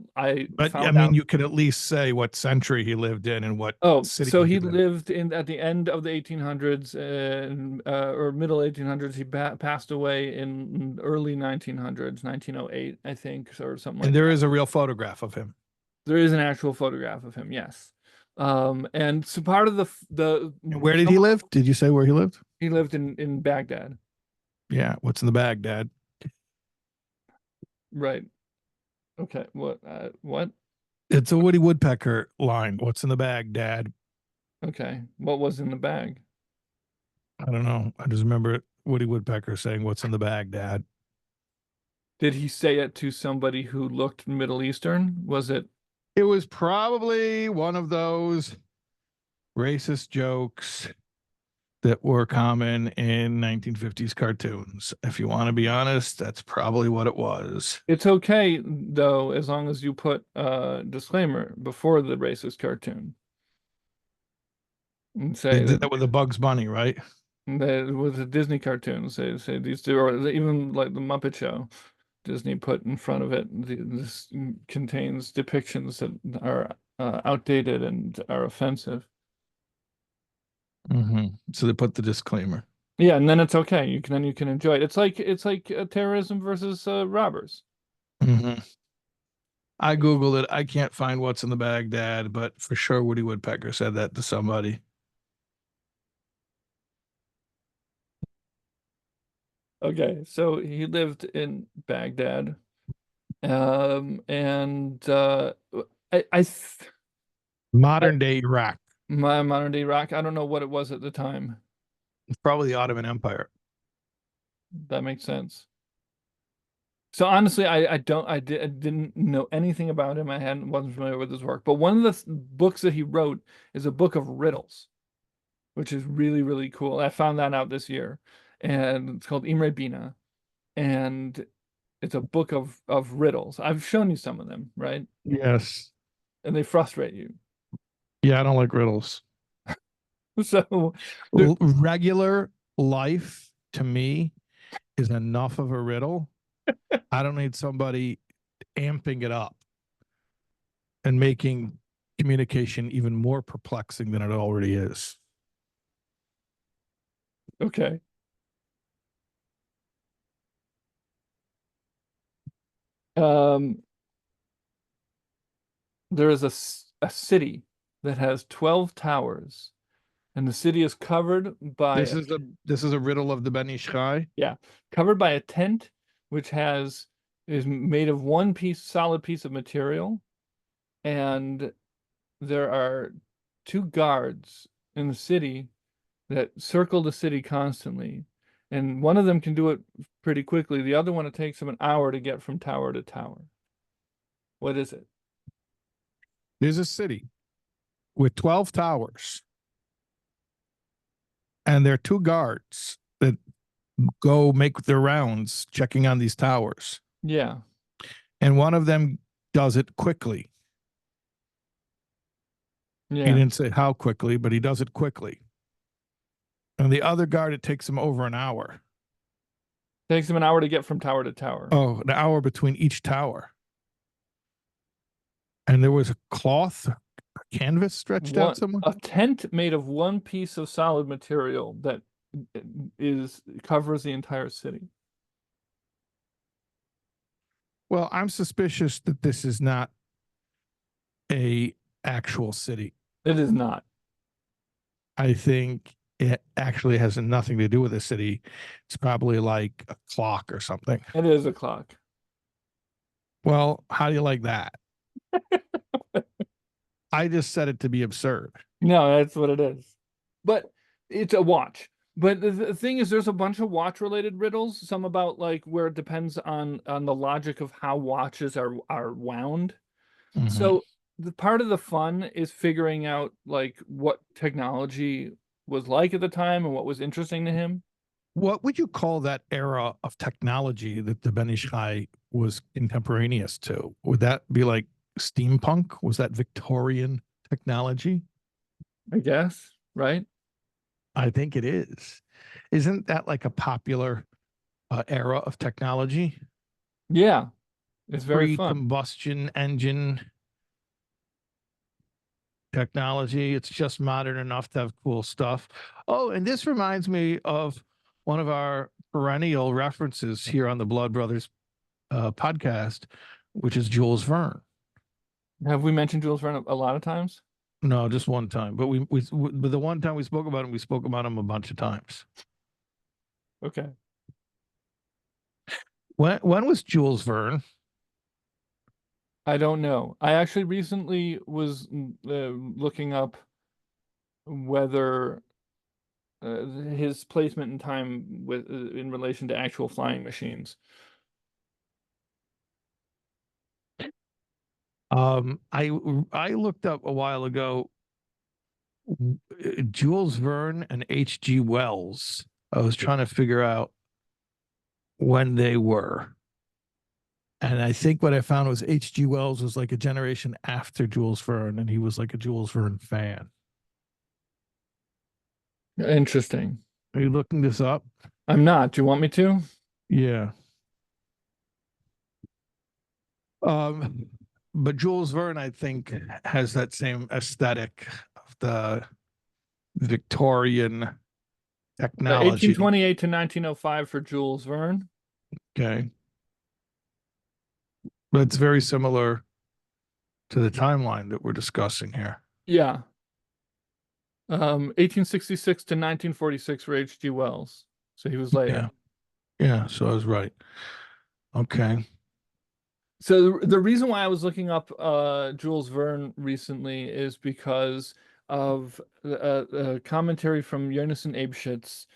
But I found mean, out. you could at least say what century he lived in and what Oh, city so he he lived. lived in at the end of the 1800s and or middle 1800s. He passed away in early 1900s, 1908, I think, or something like And there that. is a real photograph of him. There is an actual photograph of him, yes. And so part of And where did he live? Did you say where he lived? he lived in Baghdad. Yeah. What's in the bag, Dad? Right. Okay. What? It's a Woody Woodpecker line. What's in the bag, Dad? Okay. What was in the bag? I don't know. I just remember Woody Woodpecker saying, "What's in the bag, Dad?" Did he say it to somebody who looked Middle Eastern? Was it? It was probably one of those racist jokes that were common in 1950s cartoons. If you want to be honest, that's probably what it was. It's okay though, as long as you put a disclaimer before the racist cartoon and They say did that. that with the Bugs Bunny, right? With the Disney cartoons, they say these two, or even like the Muppet Show, Disney put in front of it. This contains depictions that are outdated and are offensive. So they put the disclaimer. Yeah, and then it's okay. You can enjoy it. It's like terrorism versus robbers. hmm I Googled it. I can't find what's in the Baghdad, but for sure Woody Woodpecker said that to somebody. Okay, so he lived in Baghdad, and I Modern day Iraq. my modern day Iraq. I don't know what it was at the time. It's probably the Ottoman Empire. That makes sense. So honestly, I didn't know anything about him. I wasn't familiar with his work. But one of the books that he wrote is a book of riddles, which is really, really cool. I found that out this year. And it's called Imre Bina. And it's a book of riddles. I've shown you some of them, right? Yes. And they frustrate you. Yeah, I don't like riddles. So there, Regular life to me is enough of a riddle. I don't need somebody amping it up and making communication even more perplexing than it already is. okay. Um, there is a city that has 12 towers, and the city is covered by This is a riddle of the Ben Ish Chai. yeah, covered by a tent which is made of one solid piece of material, and there are two guards in the city that circle the city constantly. And one of them can do it pretty quickly. The other one, it takes them an hour to get from tower to tower. What is it? There's a city with 12 towers, and there are two guards that go make their rounds checking on these towers. Yeah. And one of them does it quickly. He Yeah. didn't say how quickly, but he does it quickly. And the other guard, it takes him over an hour. Takes them an hour to get from tower to tower. Oh, an hour between each tower. And there was a cloth, a canvas stretched out somewhere. A tent made of one piece of solid material that covers the entire city. Well, I'm suspicious that this is not a actual city. It is not. I think it actually has nothing to do with a city. It's probably like a clock or something. It is a clock. Well, how do you like that? I just said it to be absurd. No, that's what it is. But it's a watch. But the thing is, there's a bunch of watch related riddles. Some about like where it depends on the logic of how watches are wound. So the part of the fun is figuring out like what technology was like at the time and what was interesting to him. What would you call that era of technology that the Ben Ish Chai was contemporaneous to? Would that be like steampunk? Was that Victorian technology? I guess, right? I think it is. Isn't that like a popular era of technology? Yeah, it's very fun. Pre-combustion engine technology. It's just modern enough to have cool stuff. Oh, and this reminds me of one of our perennial references here on the Blood Brothers podcast, which is Jules Verne. Have we mentioned Jules Verne a lot of times? No, just one time. But but the one time we spoke about him, we spoke about him a bunch of times. Okay. When was Jules Verne? I don't know. I actually recently was looking up whether his placement in time with in relation to actual flying machines. I looked up a while ago Jules Verne and H.G. Wells. I was trying to figure out when they were. And I think what I found was H.G. Wells was like a generation after Jules Verne, and he was like a Jules Verne fan. Interesting. Are you looking this up? I'm not. Do you want me to? Yeah. Um, but Jules Verne, I think, has that same aesthetic of the Victorian technology. 1828 to 1905 for Jules Verne. Okay. But it's very similar to the timeline that we're discussing here. Yeah. 1866 to 1946 for H.G. Wells. So he was Yeah. later. Yeah. So I was right. Okay. So the reason why I was looking up Jules Verne recently is because of a commentary from Jonas and Abschitz.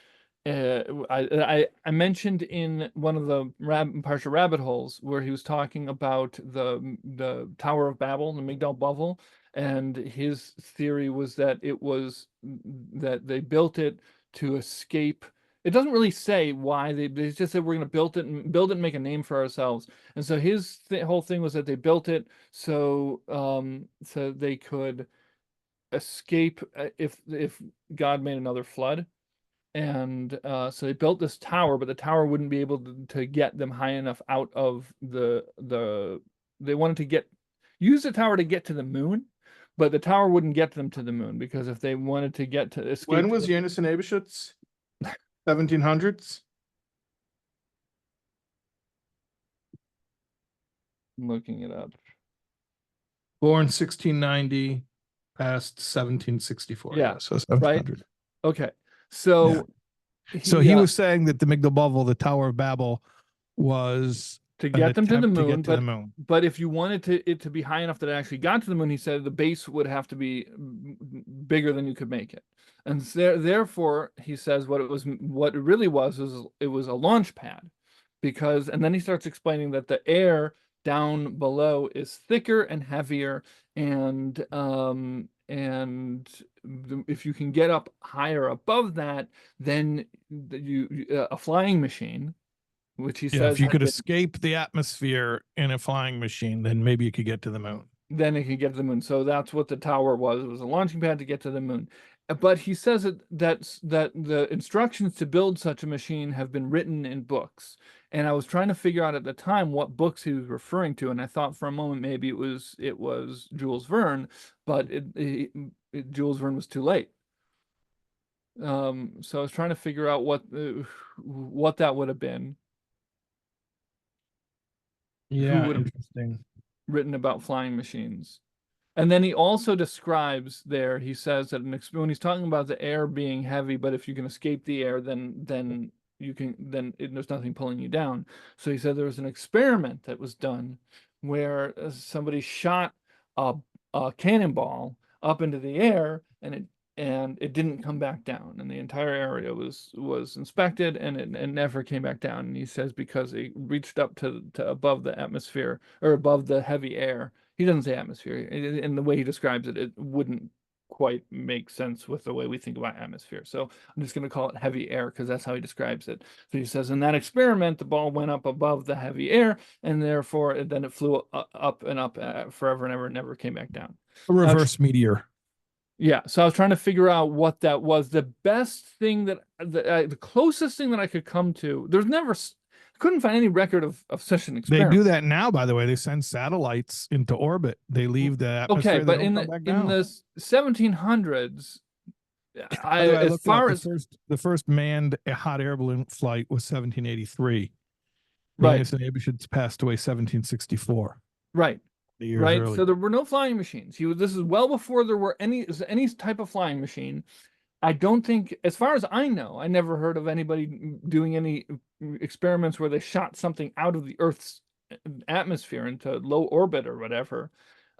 I mentioned in one of the Parsha rabbit holes where he was talking about the Tower of Babel, the Migdal Bavel, and his theory was that it was that they built it to escape. It doesn't really say why they just said we're going to build it and make a name for ourselves. And so his whole thing was that they built it so they could escape if God made another flood. And so they built this tower, but the tower wouldn't be able to get them high enough out of they wanted to use the tower to get to the moon, but the tower wouldn't get them to the moon because if they wanted to get to When escape to was Jonas and Abishitz? 1700s? looking it up. Born 1690, passed 1764. Yeah, Yeah, so right. 1700. Okay. Yeah. So So he he was saying that the Migdal Bavel, the Tower of Babel, was to an get them to the attempt to moon, get to the moon. but if you wanted it to be high enough that it actually got to the moon, he said the base would have to be bigger than you could make it. And therefore, he says what it really was it was a launch pad because and then he starts explaining that the air down below is thicker and heavier and if you can get up higher above that, then a flying machine, which he Yeah, if says you had could been, escape the atmosphere in a flying machine, then maybe you could get to the moon. then it could get to the moon. So that's what the tower was. It was a launching pad to get to the moon. But he says that the instructions to build such a machine have been written in books. And I was trying to figure out at the time what books he was referring to, and I thought for a moment maybe it was Jules Verne, but Jules Verne was too late. So I was trying to figure out what that would have been, who Yeah, would have interesting. written about flying machines. And then he also describes there, he says that when he's talking about the air being heavy, but if you can escape the air, then there's nothing pulling you down. So he said there was an experiment that was done where somebody shot a, a cannonball up into the air and it didn't come back down, and the entire area was inspected and it never came back down. And he says because it reached up to above the atmosphere or above the heavy air. He doesn't say atmosphere. In the way he describes it, it wouldn't quite make sense with the way we think about atmosphere. So I'm just going to call it heavy air because that's how he describes it. So he says in that experiment, the ball went up above the heavy air, and therefore then it flew up and up forever and ever, and never came back down. A reverse meteor. Yeah, so I was trying to figure out what that was. The best thing the closest thing that I could come to, I couldn't find any record of such an They experiment. do that now, by the way. They send satellites into orbit. They leave the Okay, atmosphere. They but don't come back in down. the 1700s, By the way, I as looked it up. far as The first manned hot air balloon flight was 1783. right, Jonas and Abishitz passed away 1764, right, the years right. So earlier. there were no flying machines. This is well before there were any type of flying machine. I don't think, as far as I know, I never heard of anybody doing any experiments where they shot something out of the Earth's atmosphere into low orbit or whatever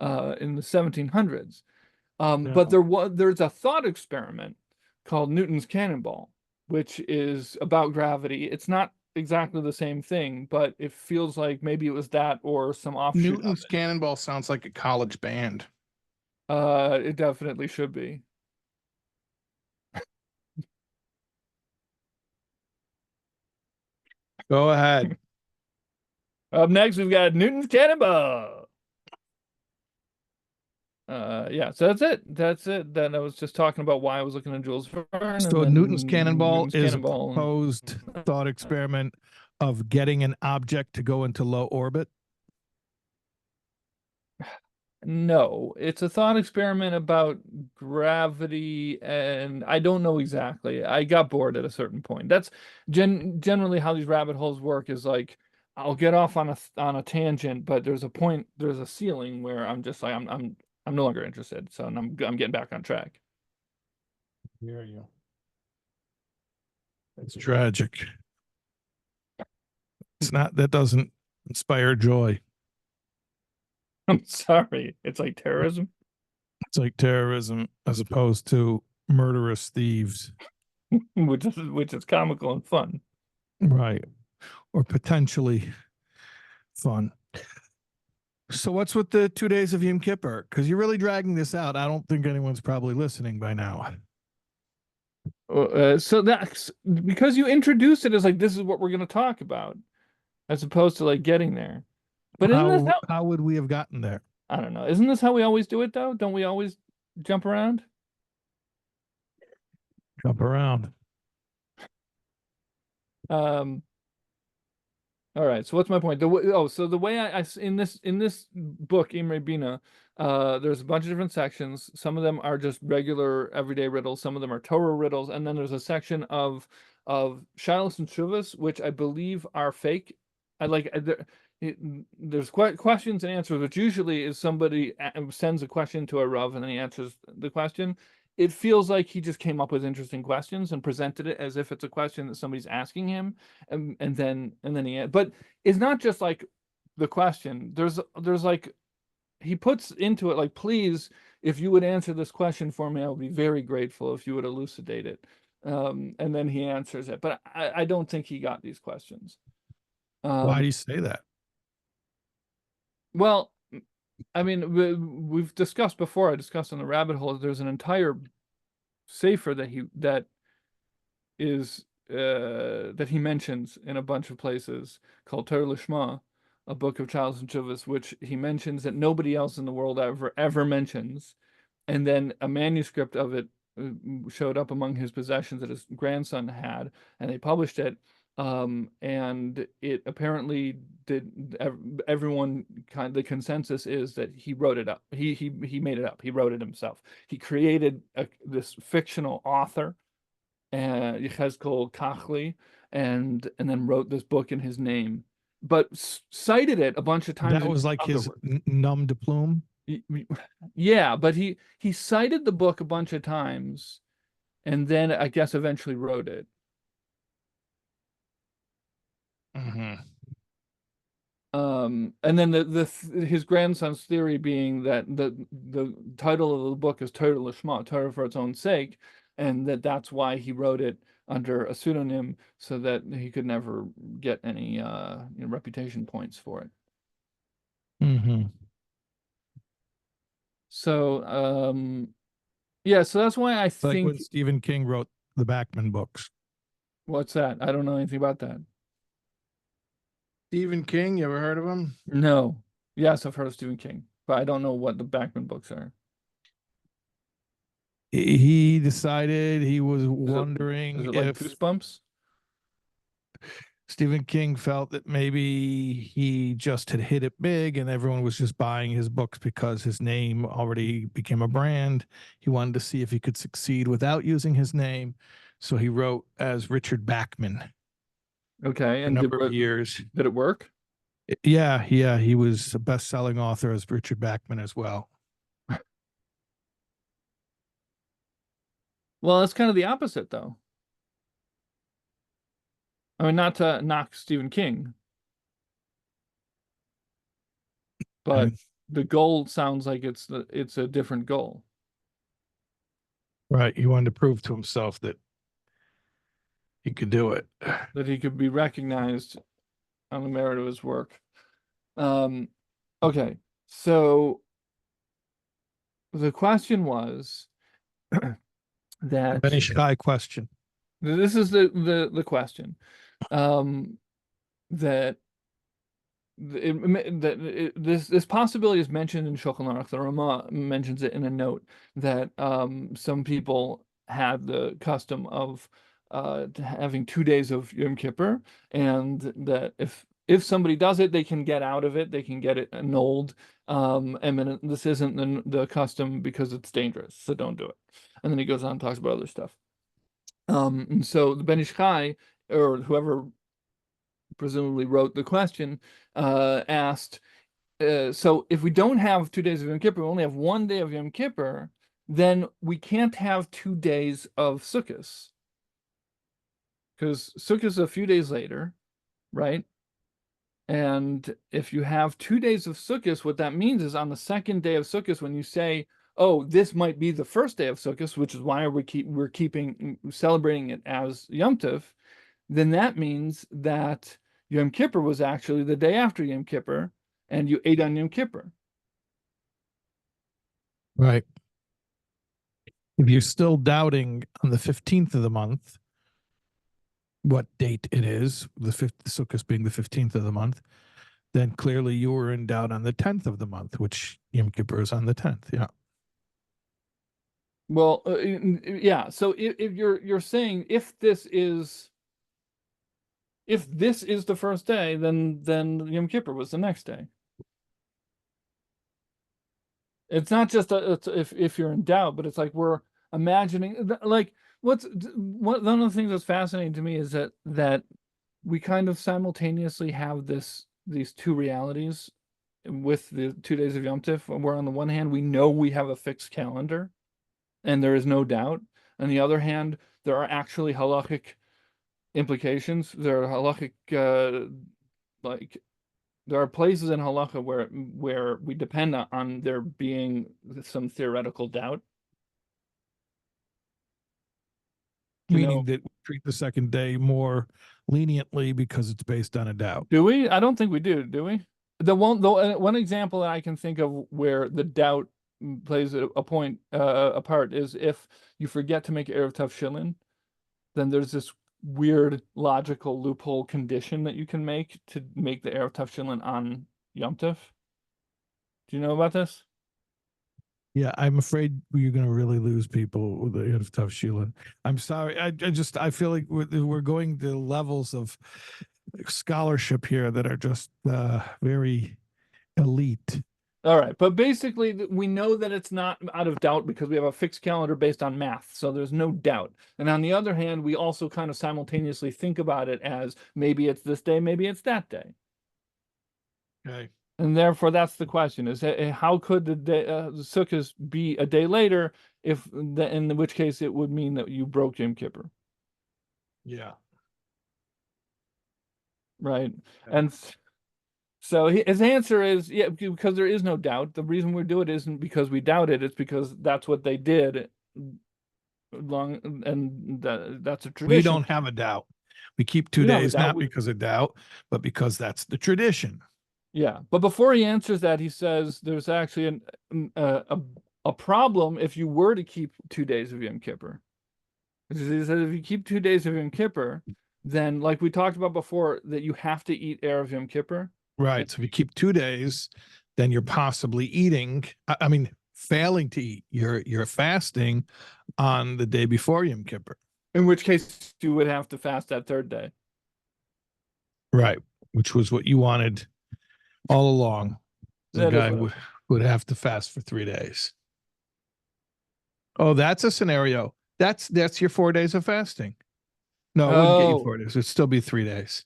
in the 1700s. But No. there's a thought experiment called Newton's cannonball, which is about gravity. It's not exactly the same thing, but it feels like maybe it was that or some offshoot of Newton's Cannonball sounds like a college band. it. It definitely should be. Go ahead. Up next, we've got Newton's cannonball. Yeah, so that's it. Then I was just talking about why I was looking at Jules Verne, and So Newton's then cannonball Newton's is a cannonball, proposed thought experiment of getting an object to go into low orbit. no, it's a thought experiment about gravity, and I don't know exactly. I got bored at a certain point. That's generally how these rabbit holes work, is like I'll get off on a tangent, but there's a point, there's a ceiling where I'm just like I'm no longer interested. So I'm getting back on track. Hear you. It's tragic. It's not, that doesn't inspire joy. I'm sorry. It's like terrorism, It's like terrorism as opposed to murderous thieves. which is comical and fun. Right. Or potentially fun. So what's with the 2 days of Yom Kippur? Because you're really dragging this out. I don't think anyone's probably listening by now. So that's because you introduced it as like this is what we're going to talk about, as opposed to like getting there. But isn't this How would we have gotten there? I don't know. Isn't this how we always do it though? Don't we always jump around? Jump around. Um, all right. So what's my point? So the way in this book, Imre Bina, there's a bunch of different sections. Some of them are just regular everyday riddles. Some of them are Torah riddles, and then there's a section of Shais and Shuvas, which I believe are fake. I like there's questions and answers, which usually is somebody sends a question to a Rav and then he answers the question. It feels like he just came up with interesting questions and presented it as if it's a question that somebody's asking him, and then he, but it's not just like the question. There's like he puts into it like, please, if you would answer this question for me, I would be very grateful if you would elucidate it. And then he answers it, but I don't think he got these questions. Why do you say that? Well, I mean, we've discussed before. I discussed on the rabbit hole. There's an entire sefer that is that he mentions in a bunch of places called Torah Lishma, a book of Shais and Dovid, which he mentions that nobody else in the world ever mentions, and then a manuscript of it showed up among his possessions that his grandson had, and they published it. And it apparently did. Everyone the consensus is that he wrote it up. He made it up. He wrote it himself. He created this fictional author, Yechezkel Kachli, and then wrote this book in his name, but cited it a bunch of times. That was like his nom de plume. Yeah, but he cited the book a bunch of times, and then I guess eventually wrote it. Mm-hmm. And then his grandson's theory being that the title of the book is Torah Lishma, Torah for its own sake, and that's why he wrote it under a pseudonym so that he could never get any reputation points for it. Mm-hmm. So yeah, so that's why I think like when Stephen King wrote the Bachman books. What's that? I don't know anything about that. Stephen King, you ever heard of him? No. Yes, I've heard of Stephen King, but I don't know what the Bachman books are. He decided he was wondering is it like if Goosebumps? Stephen King felt that maybe he just had hit it big and everyone was just buying his books because his name already became a brand. He wanted to see if he could succeed without using his name. So he wrote as Richard Bachman. Okay, for a number of years. Did it work? Yeah, he was a best-selling author as Richard Bachman as well. Well, it's kind of the opposite, though. I mean, not to knock Stephen King, but the goal sounds like it's a different goal. Right, he wanted to prove to himself that he could do it, that he could be recognized on the merit of his work. Okay, so the question was that Ben Ish Chai question. This is the question. That this possibility is mentioned in Shulchan Aruch. The Rama mentions it in a note that some people had the custom of having 2 days of Yom Kippur, and that if somebody does it, they can get out of it, they can get it annulled. And then this isn't the custom because it's dangerous, so don't do it. And then he goes on and talks about other stuff. And so the Ben Ish Chai, or whoever presumably wrote the question, asked, so if we don't have 2 days of Yom Kippur, we only have 1 day of Yom Kippur, then we can't have 2 days of Sukkot. Because Sukkot is a few days later, right? And if you have 2 days of Sukkot, what that means is on the second day of Sukkot, when you say, oh, this might be the first day of Sukkot, which is why we're celebrating it as Yom Tov, then that means that Yom Kippur was actually the day after Yom Kippur, and you ate on Yom Kippur. Right. If you're still doubting on the 15th of the month what date it is, the Sukkot being the 15th of the month, then clearly you were in doubt on the 10th of the month, which Yom Kippur is on the 10th. Yeah. Well, yeah. So if you're saying if this is the first day, then Yom Kippur was the next day. It's not just if you're in doubt, but it's like we're imagining, like one of the things that's fascinating to me is that we kind of simultaneously have these two realities with the 2 days of Yom Tov, where on the one hand we know we have a fixed calendar and there is no doubt. On the other hand, there are actually halachic implications. There are halachic like there are places in halacha where we depend on there being some theoretical doubt. Meaning that we treat the second day more leniently because it's based on a doubt. Do we? I don't think we do we? The one example that I can think of where the doubt plays a part is if you forget to make Erev Tavshilin, then there's this weird logical loophole condition that you can make to make the Erev Tavshilin on Yom Tov. Do you know about this? Yeah, I'm afraid you're going to really lose people with the Erev Tavshilin. I'm sorry. I feel like we're going to levels of scholarship here that are just very elite. All right, but basically we know that it's not out of doubt because we have a fixed calendar based on math, so there's no doubt. And on the other hand, we also kind of simultaneously think about it as maybe it's this day, maybe it's that day. Okay. And therefore, that's the question: is how could the Sukkot be a day later? In which case it would mean that you broke Yom Kippur. Yeah. Right. Okay. And so his answer is, yeah, because there is no doubt. The reason we do it isn't because we doubt it; it's because that's what they did and that's a tradition. We don't have a doubt. We keep 2 days not because of doubt, but because that's the tradition. Yeah, but before he answers that, he says there's actually a problem if you were to keep 2 days of Yom Kippur. He says if you keep 2 days of Yom Kippur, then like we talked about before, that you have to eat Erev Yom Kippur. Right. So if you keep 2 days, then you're possibly eating. I mean, failing to eat. You're fasting on the day before Yom Kippur. In which case, you would have to fast that third day. Right, which was what you wanted all along. The guy would have to fast for 3 days. Oh, that's a scenario. That's your 4 days of fasting. No, it wouldn't get you 4 days. It'd still be 3 days.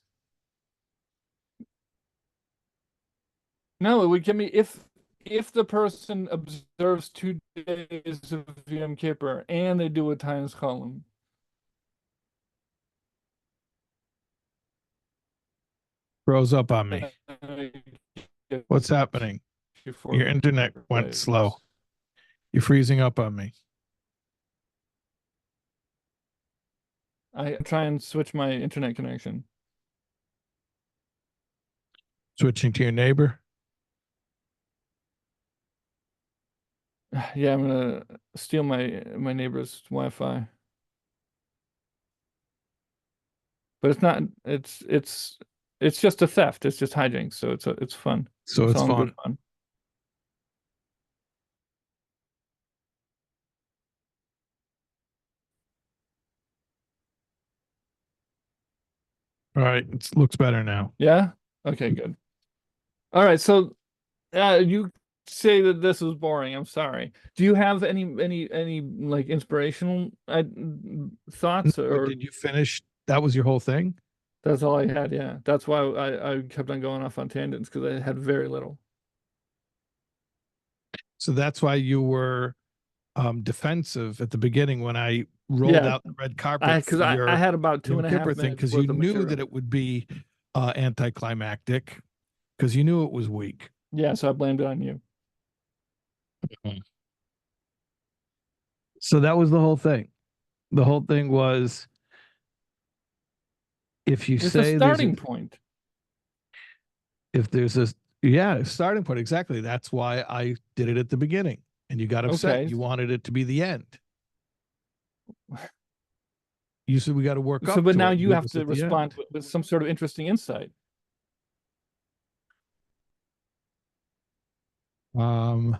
No, it would give me if the person observes 2 days of Yom Kippur and they do a times column. Froze up on me. What's happening? Your internet went slow. You're freezing up on me. I try and switch my internet connection. Switching to your neighbor? Yeah, I'm gonna steal my neighbor's Wi-Fi. But it's not. It's It's just a theft. It's just hijinks. So it's fun. So It's it's all in good fun. fun. All right, it looks better now. Yeah. Okay. Good. All right. So you say that this was boring. I'm sorry. Do you have any like inspirational thoughts, But or did you finish? That was your whole thing? that's all I had? Yeah. That's why I kept on going off on tangents because I had very little. So that's why you were defensive at the beginning when I rolled Yeah. out the red carpet Because for I your had about two Yom and a Kippur half thing minutes because you worth of knew material. that it would be anticlimactic because you knew it was weak. Yeah. So I blamed it on you. So that was the whole thing. The whole thing was if you It's a say there's a starting point. if there's a yeah starting point exactly. That's why I did it at the beginning, and you got upset. Okay. You wanted it to be the end. You said we got to work So, up but to now it and you do have this to at the respond end. with some sort of interesting insight. Um,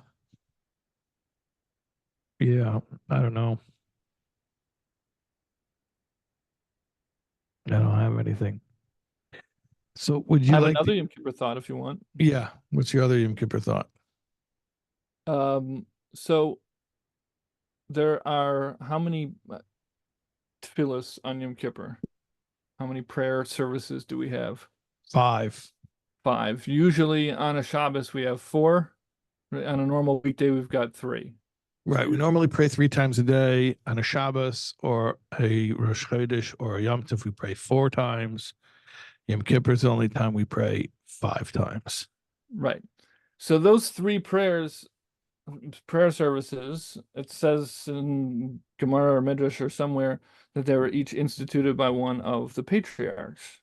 yeah, I don't know. I don't have anything. So would I you have like to? another Yom Kippur thought if you want. Yeah. What's your other Yom Kippur thought? So there are how many tefillos on Yom Kippur? How many prayer services do we have? 5. 5. Usually on a Shabbos we have 4. On a normal weekday we've got 3. So Right. We usually, normally pray 3 times a day on a Shabbos or a Rosh Chodesh or a Yom Tov. We pray 4 times. Yom Kippur is the only time we pray 5 times. right. So those 3 prayer services, it says in Gemara or Midrash or somewhere that they were each instituted by one of the patriarchs.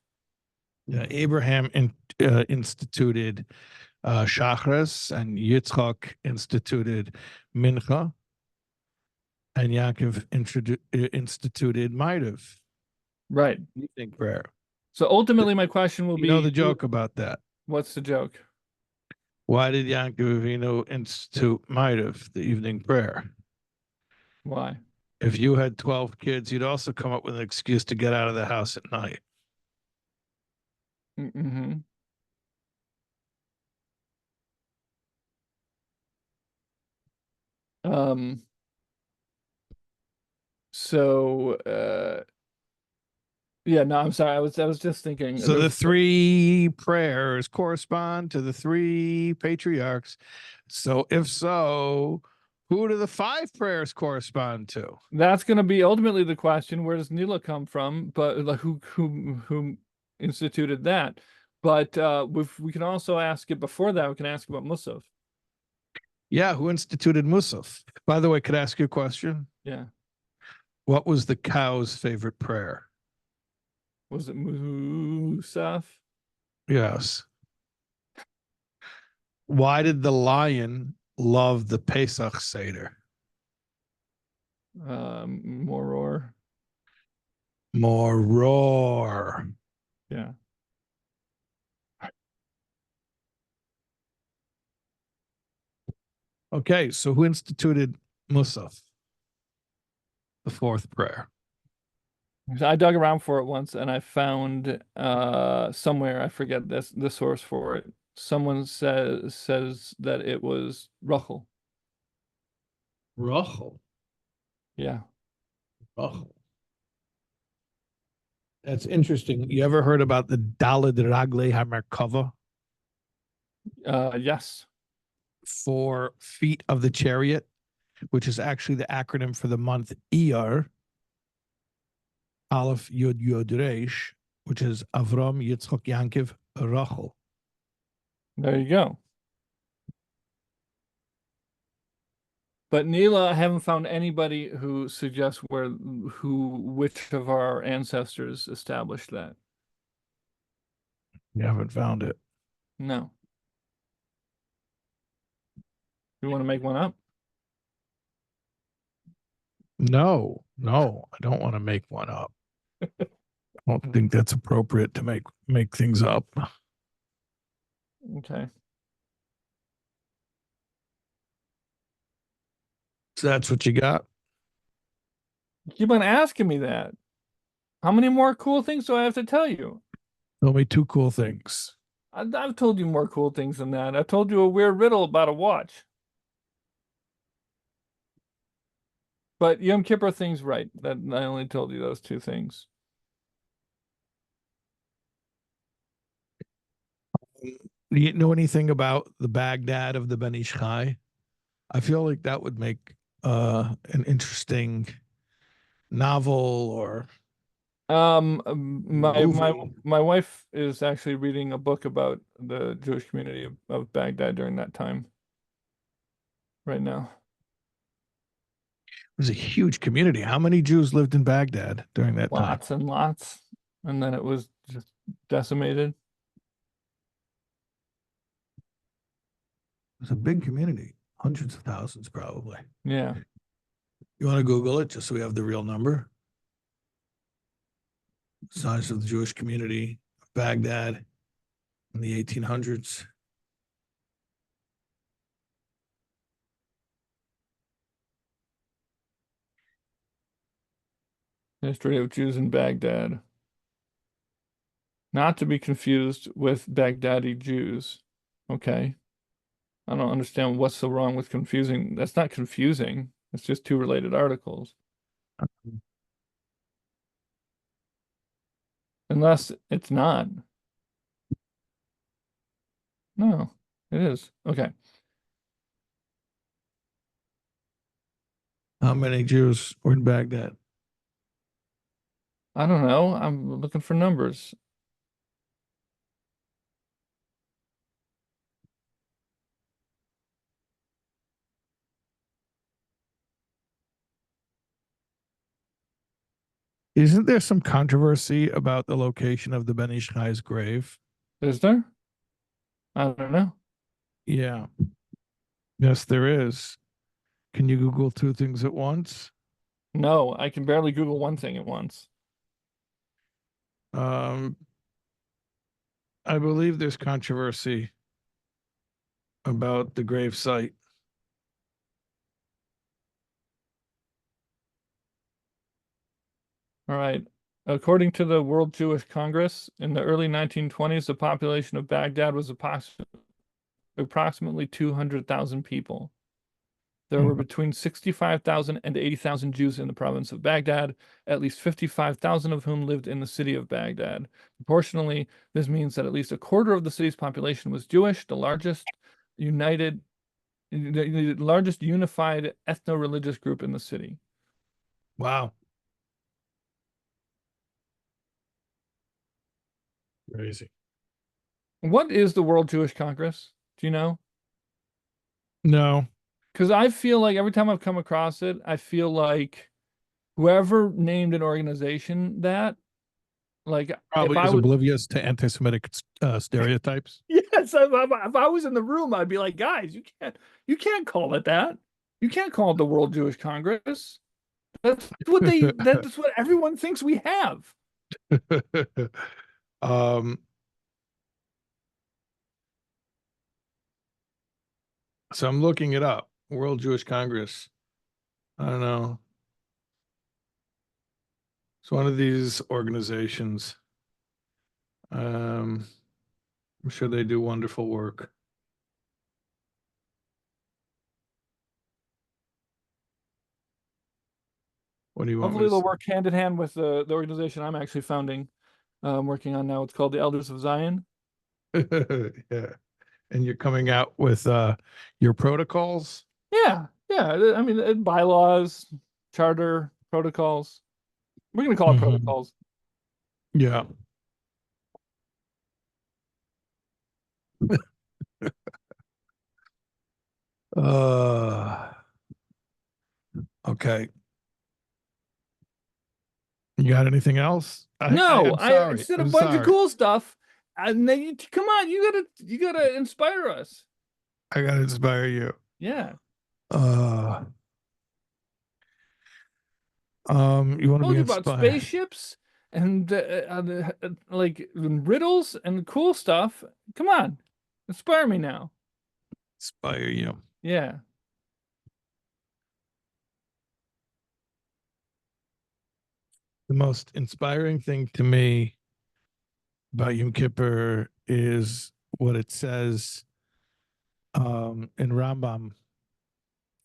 Yeah, Abraham instituted Shachris, and Yitzchak instituted Mincha, and Yaakov instituted Maidav, Right. evening prayer. So ultimately my question will You know the be joke about that. what's the joke? Why did Yaakov Avinu institute Maidav, the evening prayer? Why? If you had 12 kids, you'd also come up with an excuse to get out of the house at night. Mm-hmm. Um, so yeah, no, I'm sorry. I was just thinking So the there's 3 prayers correspond to the 3 patriarchs. So if so, who do the 5 prayers correspond to? that's going to be ultimately the question, where does Nila come from? But like who instituted that? But we can also ask it before that. We can ask about Musaf. Yeah, who instituted Musaf? By the way, could I ask you a question? Yeah. What was the cow's favorite prayer? Was it Musaf? Yes. Why did the lion love the Pesach Seder? Moror. More roar. Yeah. Okay, so who instituted Musaf, the 4th prayer? So I dug around for it once and I found somewhere, I forget the source for it. Someone says that it was Rachel. Rachel. Yeah. Rachel. That's interesting. You ever heard about the Daled Ragle HaMerkava? Yes. 4 feet of the chariot, which is actually the acronym for the month Iyar, Aleph Yud Yod Resh, which is Avram Yitzchak Yankiv Rachel. There you go. But Neela, I haven't found anybody who suggests which of our ancestors established that. You haven't found it. No. You want to make one up? No, I don't want to make one up. don't think that's appropriate to make things up. Okay. So that's what you got. You keep on asking me that. How many more cool things do I have to tell you? Tell me two cool things. I've told you more cool things than that. I've told you a weird riddle about a watch. But Yom Kippur thing's right. That I only told you those two things. Do you know anything about the Baghdad of the Ben Ish Chai? I feel like that would make an interesting novel or My movie. my wife is actually reading a book about the Jewish community of Baghdad during that time right now. It was a huge community. How many Jews lived in Baghdad during that time? Lots and lots. And then it was just decimated. It was a big community, hundreds of thousands probably. Yeah. You want to Google it just so we have the real number? Size of the Jewish community of Baghdad in the 1800s. History of Jews in Baghdad. Not to be confused with Baghdadi Jews. Okay. I don't understand what's so wrong with confusing. That's not confusing. It's just two related articles. Unless it's not. No, it is. Okay. How many Jews were in Baghdad? I don't know. I'm looking for numbers. Isn't there some controversy about the location of the Ben Ish Chai's grave? Is there? I don't know. Yeah. Yes, there is. Can you Google two things at once? No, I can barely Google one thing at once. Um, I believe there's controversy about the grave site. All right. According to the World Jewish Congress, in the early 1920s, the population of Baghdad was approximately 200,000 people. There were between 65,000 and 80,000 Jews in the province of Baghdad, at least 55,000 of whom lived in the city of Baghdad. Proportionally, this means that at least a quarter of the city's population was Jewish, the largest unified ethno-religious group in the city. Wow. Crazy. What is the World Jewish Congress? Do you know? No, Because I feel like every time I've come across it, I feel like whoever named an organization that, like, if probably I is would, oblivious to anti-Semitic stereotypes. yes, if I was in the room, I'd be like, guys, you can't call it that. You can't call it the World Jewish Congress. That's what everyone thinks we have. um, so I'm looking it up. World Jewish Congress. I don't know. It's one of these organizations. Um, I'm sure they do wonderful work. What do you want me Hopefully, to they'll say? work hand in hand with the organization I'm actually founding, working on now. It's called the Elders of Zion. Yeah. And you're coming out with your protocols? Yeah, yeah. I mean, bylaws, charter, protocols. We're gonna call it Hmm. protocols. Yeah. Uh, okay. You got anything else? No, I'm I sorry. said a I'm bunch of sorry. cool stuff, and then come on, you gotta inspire us. I gotta inspire you. Yeah, Uh, you want to told be you about inspired? spaceships. and like riddles and cool stuff. Come on, inspire me now. Inspire you. Yeah. The most inspiring thing to me about Yom Kippur is what it says in Rambam,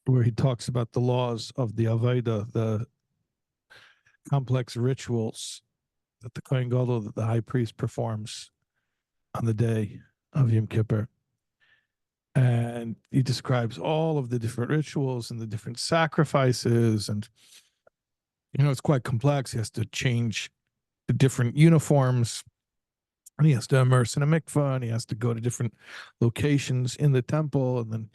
where he talks about the laws of the Avodah, the complex rituals that the Kohen Gadol, that the high priest performs on the day of Yom Kippur. And he describes all of the different rituals and the different sacrifices. And, it's quite complex. He has to change the different uniforms, and he has to immerse in a mikvah, and he has to go to different locations in the temple, and then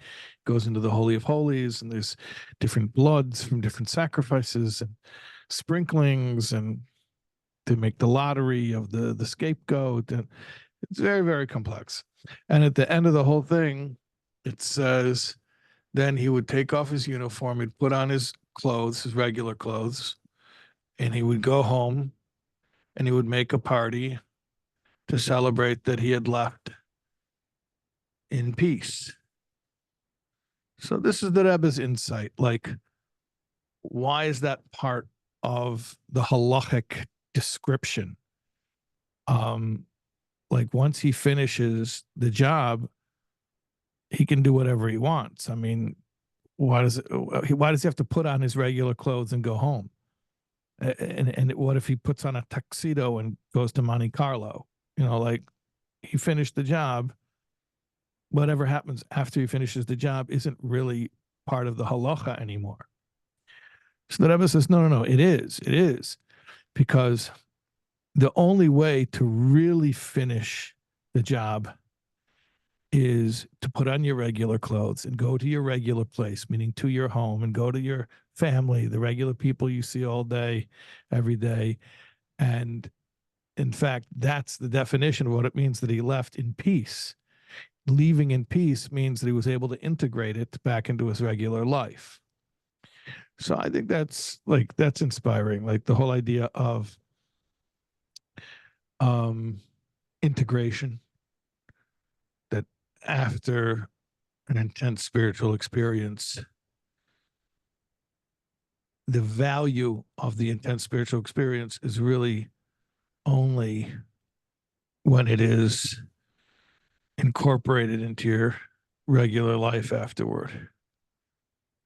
goes into the Holy of Holies, and there's different bloods from different sacrifices and sprinklings, and they make the lottery of the scapegoat, and it's very, very complex. And at the end of the whole thing, it says then he would take off his uniform, he'd put on his clothes, his regular clothes, and he would go home and he would make a party to celebrate that he had left in peace. So this is the Rebbe's insight. Like, why is that part of the halachic description? Like once he finishes the job, he can do whatever he wants. I mean, why does he have to put on his regular clothes and go home? And what if he puts on a tuxedo and goes to Monte Carlo? Like he finished the job. Whatever happens after he finishes the job isn't really part of the halacha anymore. So the Rebbe says, no, it is, because the only way to really finish the job is to put on your regular clothes and go to your regular place, meaning to your home, and go to your family, the regular people you see all day, every day. And in fact, that's the definition of what it means that he left in peace. Leaving in peace means that he was able to integrate it back into his regular life. So I think that's inspiring, like the whole idea of integration, that after an intense spiritual experience, the value of the intense spiritual experience is really only when it is incorporated into your regular life afterward.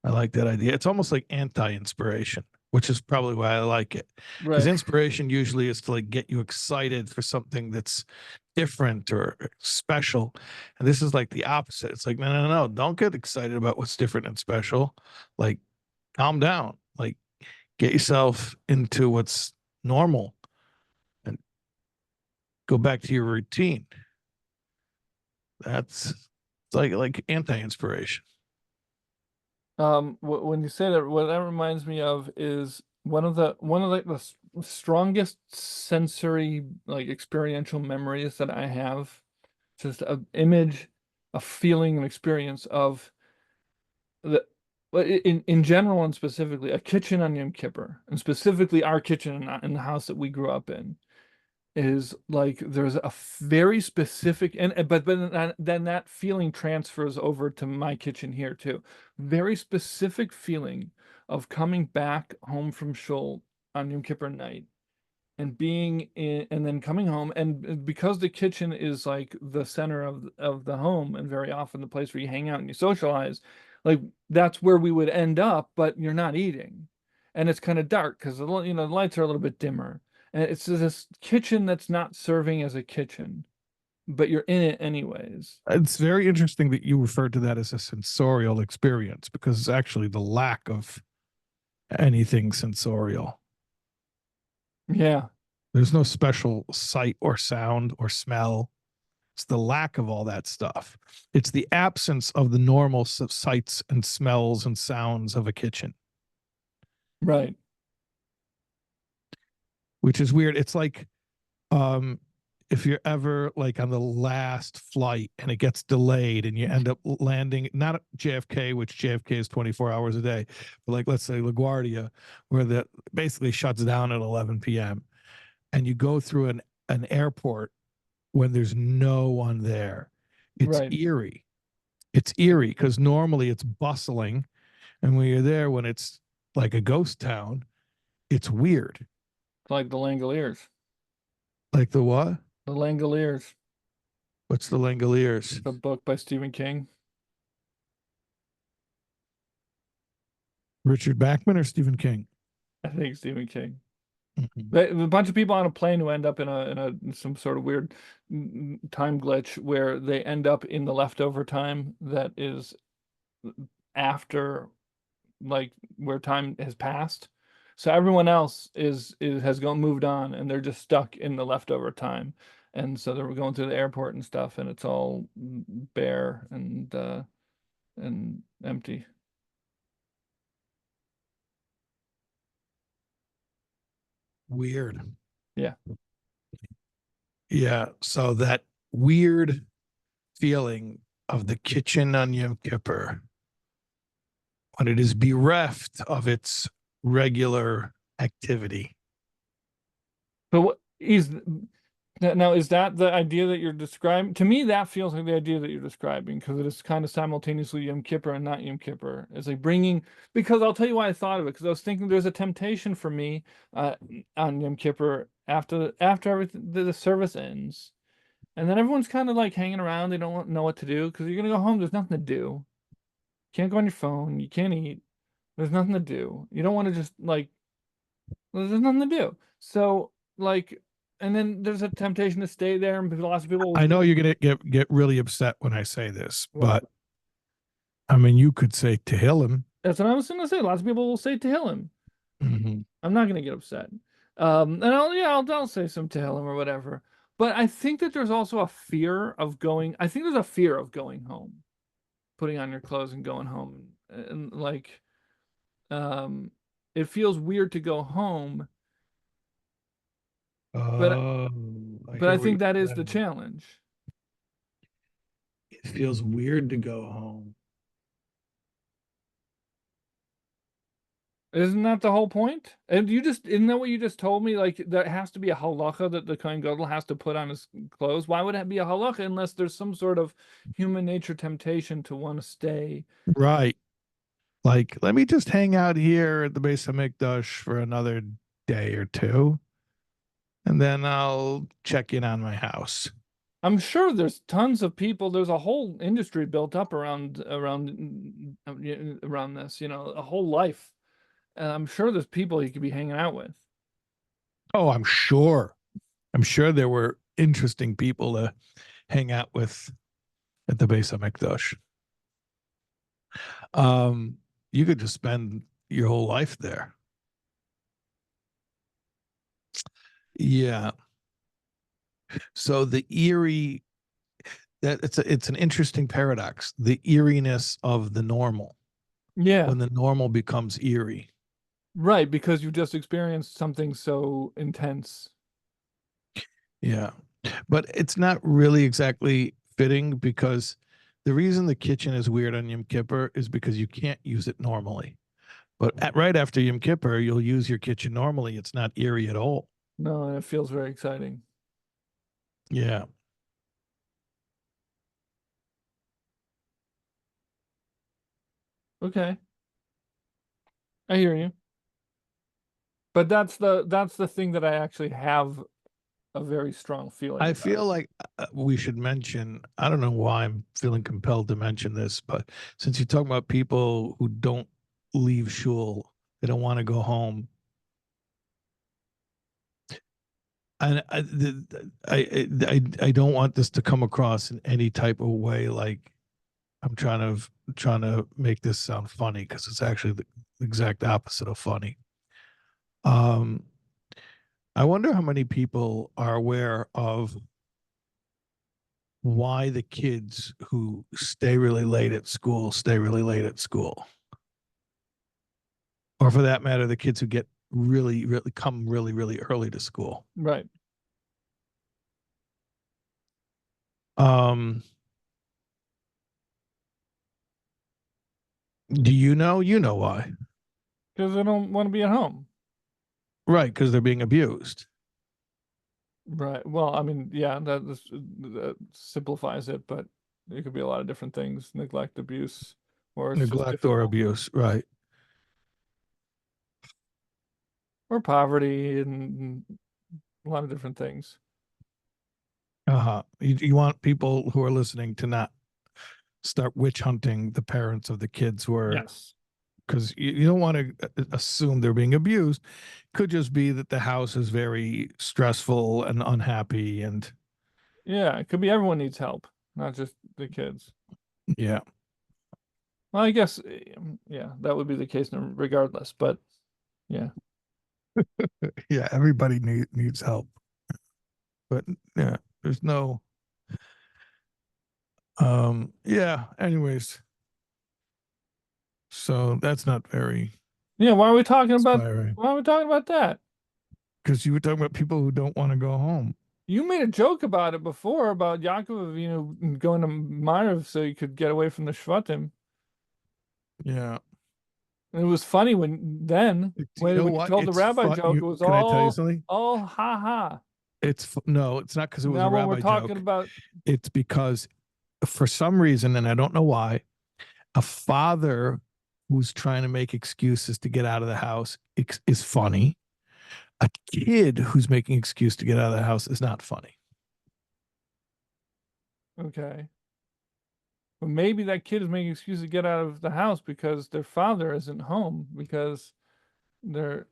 I like that idea. It's almost like anti-inspiration, which is probably why I like it. Because Right. inspiration usually is to like get you excited for something that's different or special. And this is like the opposite. It's like, no. Don't get excited about what's different and special. Like, calm down. Like, get yourself into what's normal and go back to your routine. That's like anti-inspiration. When you say that, what that reminds me of is one of the strongest sensory, like, experiential memories that I have. Just an image, a feeling, an experience of the in general, and specifically a kitchen on Yom Kippur, and specifically our kitchen in the house that we grew up in, is like there's a very specific, but then that feeling transfers over to my kitchen here too. Very specific feeling of coming back home from shul on Yom Kippur night and being in, and then coming home, and because the kitchen is like the center of the home, and very often the place where you hang out and you socialize, like that's where we would end up, but you're not eating, and it's kind of dark because the lights are a little bit dimmer, and it's this kitchen that's not serving as a kitchen, but you're in it anyways. It's very interesting that you referred to that as a sensorial experience, because it's actually the lack of anything sensorial. Yeah. There's no special sight or sound or smell. It's the lack of all that stuff. It's the absence of the normal sights and smells and sounds of a kitchen, Right. which is weird. It's like if you're ever like on the last flight and it gets delayed and you end up landing not at JFK, which JFK is 24 hours a day, but like let's say LaGuardia, where that basically shuts down at 11 p.m. and you go through an airport when there's no one there. It's Right. eerie. It's eerie because normally it's bustling, and when you're there, when it's like a ghost town, it's weird. Like the Langoliers. Like the what? The Langoliers, What's the Langoliers? the book by Stephen King. Richard Bachman or Stephen King? I think Stephen King. Mhm. A bunch of people on a plane who end up in some sort of weird time glitch where they end up in the leftover time that is after, like, where time has passed. So everyone else is has gone moved on, and they're just stuck in the leftover time. And so they're going through the airport and stuff, and it's all bare and empty. Weird. Yeah. Yeah. So that weird feeling of the kitchen on Yom Kippur when it is bereft of its regular activity. But what is now, is that the idea that you're describing? To me, that feels like the idea that you're describing, because it is kind of simultaneously Yom Kippur and not Yom Kippur. It's like bringing, because I'll tell you why I thought of it, because I was thinking there's a temptation for me on Yom Kippur after everything, the service ends, and then everyone's kind of like hanging around. They don't know what to do because you're gonna go home. There's nothing to do. You can't go on your phone. You can't eat. There's nothing to do. You don't want to just like, there's nothing to do. So like, and then there's a temptation to stay there, and lots of people will I know say, you're gonna get really upset when I say this, "What?" but I mean you could say Tehillim. That's what I was gonna say. Lots of people will say Tehillim. Mm-hmm. I'm not gonna get upset. And I'll say some Tehillim or whatever. But I think that there's also a fear of going. I think there's a fear of going home, putting on your clothes and going home, and like, um, it feels weird to go home, but Oh, I but I hear what think that you're is the saying. challenge. It feels weird to go home. Isn't that the whole point? And isn't that what you just told me? Like, there has to be a halacha that the Kohen Gadol has to put on his clothes. Why would it be a halacha unless there's some sort of human nature temptation to want to stay? Right. Like, let me just hang out here at the base of Mikdash for another day or two, and then I'll check in on my house. I'm sure there's tons of people. There's a whole industry built up around this. A whole life. And I'm sure there's people he could be hanging out with. Oh, I'm sure. I'm sure there were interesting people to hang out with at the base of Mikdash. Um, you could just spend your whole life there. Yeah. So the eerie that it's an interesting paradox. The eeriness of the normal Yeah, when the normal becomes eerie. right. Because you just experienced something so intense. Yeah. But it's not really exactly fitting because the reason the kitchen is weird on Yom Kippur is because you can't use it normally. But right after Yom Kippur, you'll use your kitchen normally. It's not eerie at all. No, and it feels very exciting. Yeah. Okay, I hear you. But that's the thing that I actually have a very strong feeling I about. feel like we should mention, I don't know why I'm feeling compelled to mention this, but since you're talking about people who don't leave shul, they don't want to go home. And I don't want this to come across in any type of way like I'm trying to make this sound funny because it's actually the exact opposite of funny. Um, I wonder how many people are aware of why the kids who stay really late at school stay really late at school, or for that matter, the kids who get really come really early to school. Right. Um, do you know? You know why? Because I don't want to be at home. Right, because they're being abused. Right. Well, I mean, yeah, that simplifies it, but it could be a lot of different things: neglect, abuse, or it's just Neglect or difficult, abuse, right? or poverty, and a lot of different things. Uh-huh. You want people who are listening to not start witch hunting the parents of the kids who are, Yes. because you don't want to assume they're being abused. Could just be that the house is very stressful and unhappy, and Yeah, it could be everyone needs help, not just the kids. yeah. Well, I guess, yeah, that would be the case regardless, but yeah. Yeah, everybody needs help, but yeah, there's no yeah, anyways, so that's not very Yeah, inspiring, why are we talking about that? because you were talking about people who don't want to go home. You made a joke about it before about Yaakov, going to Maariv so you could get away from the Shvatim. Yeah. And it was funny You know when you what? told the It's rabbi fun. joke, it was Can I tell you something? all ha ha. No, it's not because it was a Now when we're rabbi talking joke. about, It's because for some reason, and I don't know why, a father who's trying to make excuses to get out of the house is funny. A kid who's making excuse to get out of the house is not funny. okay, well, maybe that kid is making excuses to get out of the house because their father isn't home because they're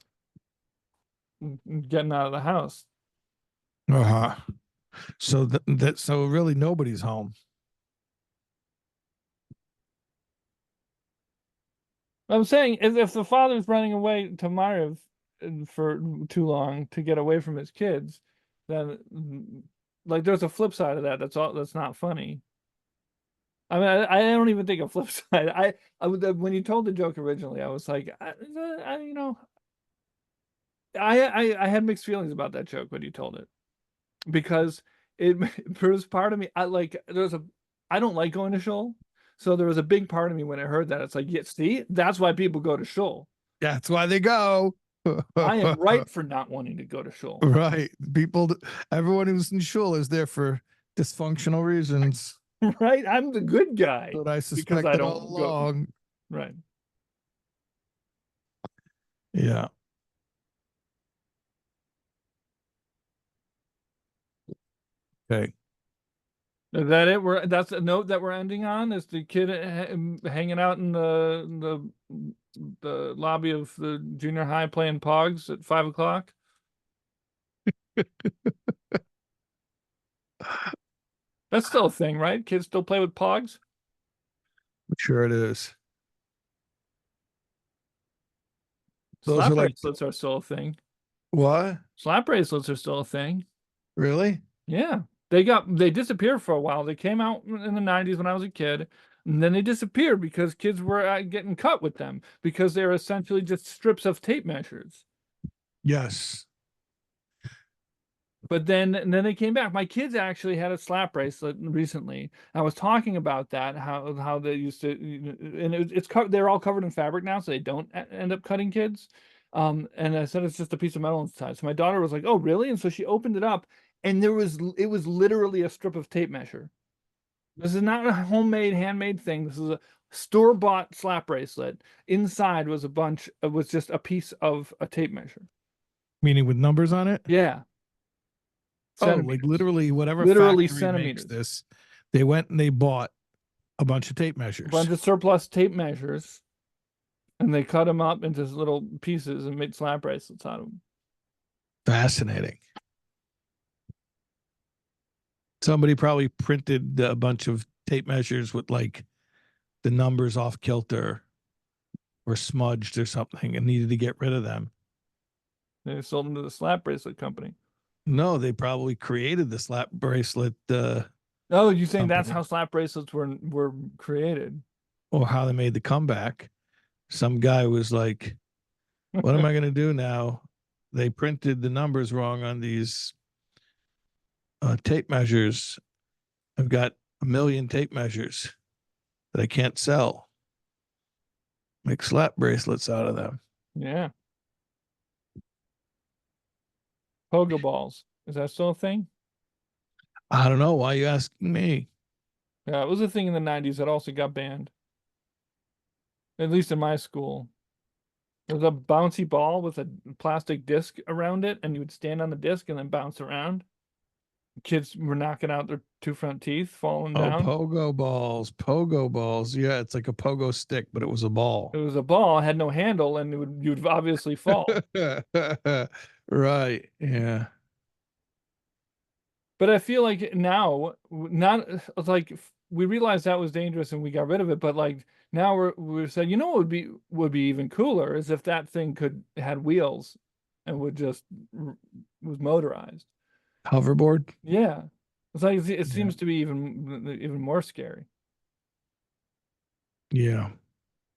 getting out of the house. Uh-huh. So really nobody's home. I'm saying if the father's running away to Maariv for too long to get away from his kids, then like there's a flip side of that. That's not funny. I mean, I don't even think a flip side. When you told the joke originally, I was like, I had mixed feelings about that joke when you told it because it there was part of me I don't like going to shul, so there was a big part of me when I heard that. It's like, yeah, see, that's why people go to shul. That's why they go. I am right for not wanting to go to shul. Right. Everyone who's in shul is there for dysfunctional reasons. Right? I'm the good guy That's what I because I suspected all don't go. along. Right. Yeah. Okay. Is that it? That's a note that we're ending on. Is the kid hanging out in the lobby of the junior high playing Pogs at 5 o'clock? That's still a thing, right? Kids still play with Pogs. I'm sure it is. Those Slap are like bracelets are still a thing. what? Slap bracelets are still a thing. Really? Yeah. They disappeared for a while. They came out in the 90s when I was a kid, and then they disappeared because kids were getting cut with them because they're essentially just strips of tape measures. Yes. But then they came back. My kids actually had a slap bracelet recently. I was talking about that, how they used to, and they're all covered in fabric now, so they don't end up cutting kids. And I said it's just a piece of metal inside. So my daughter was like, "Oh, really?" And so she opened it up, and it was literally a strip of tape measure. This is not a homemade, handmade thing. This is a store-bought slap bracelet. Inside was just a piece of a tape measure. Meaning with numbers on it? Yeah, Oh, like centimeters. literally whatever Literally factory makes centimeters. this, they went and they bought a bunch of tape A measures. bunch of surplus tape measures, and they cut them up into little pieces and made slap bracelets out of them. Fascinating. Somebody probably printed a bunch of tape measures with like the numbers off kilter or smudged or something and needed to get rid of them. They sold them to the slap bracelet company. No, they probably created the slap bracelet Oh, you think that's company how slap bracelets were created? or how they made the comeback. Some guy was like, what am I going to do now? They printed the numbers wrong on these tape measures. I've got a million tape measures that I can't sell. Make slap bracelets out of them. Yeah, pogo balls. Is that still a thing? I don't know. Why are you asking me? Yeah, it was a thing in the 90s that also got banned, at least in my school. There was a bouncy ball with a plastic disc around it, and you would stand on the disc and then bounce around. Kids were knocking out their two front teeth, falling Oh, down. pogo balls. Pogo balls. Yeah, it's like a pogo stick, but it was a It ball. was a ball, had no handle, and you'd obviously fall. Right. Yeah. But I feel like now, not like we realized that was dangerous and we got rid of it. But like now we're saying, you know, what would be even cooler is if that thing had wheels and would just was motorized. Hoverboard. Yeah, it's like it Yeah. seems to be even more scary. Yeah.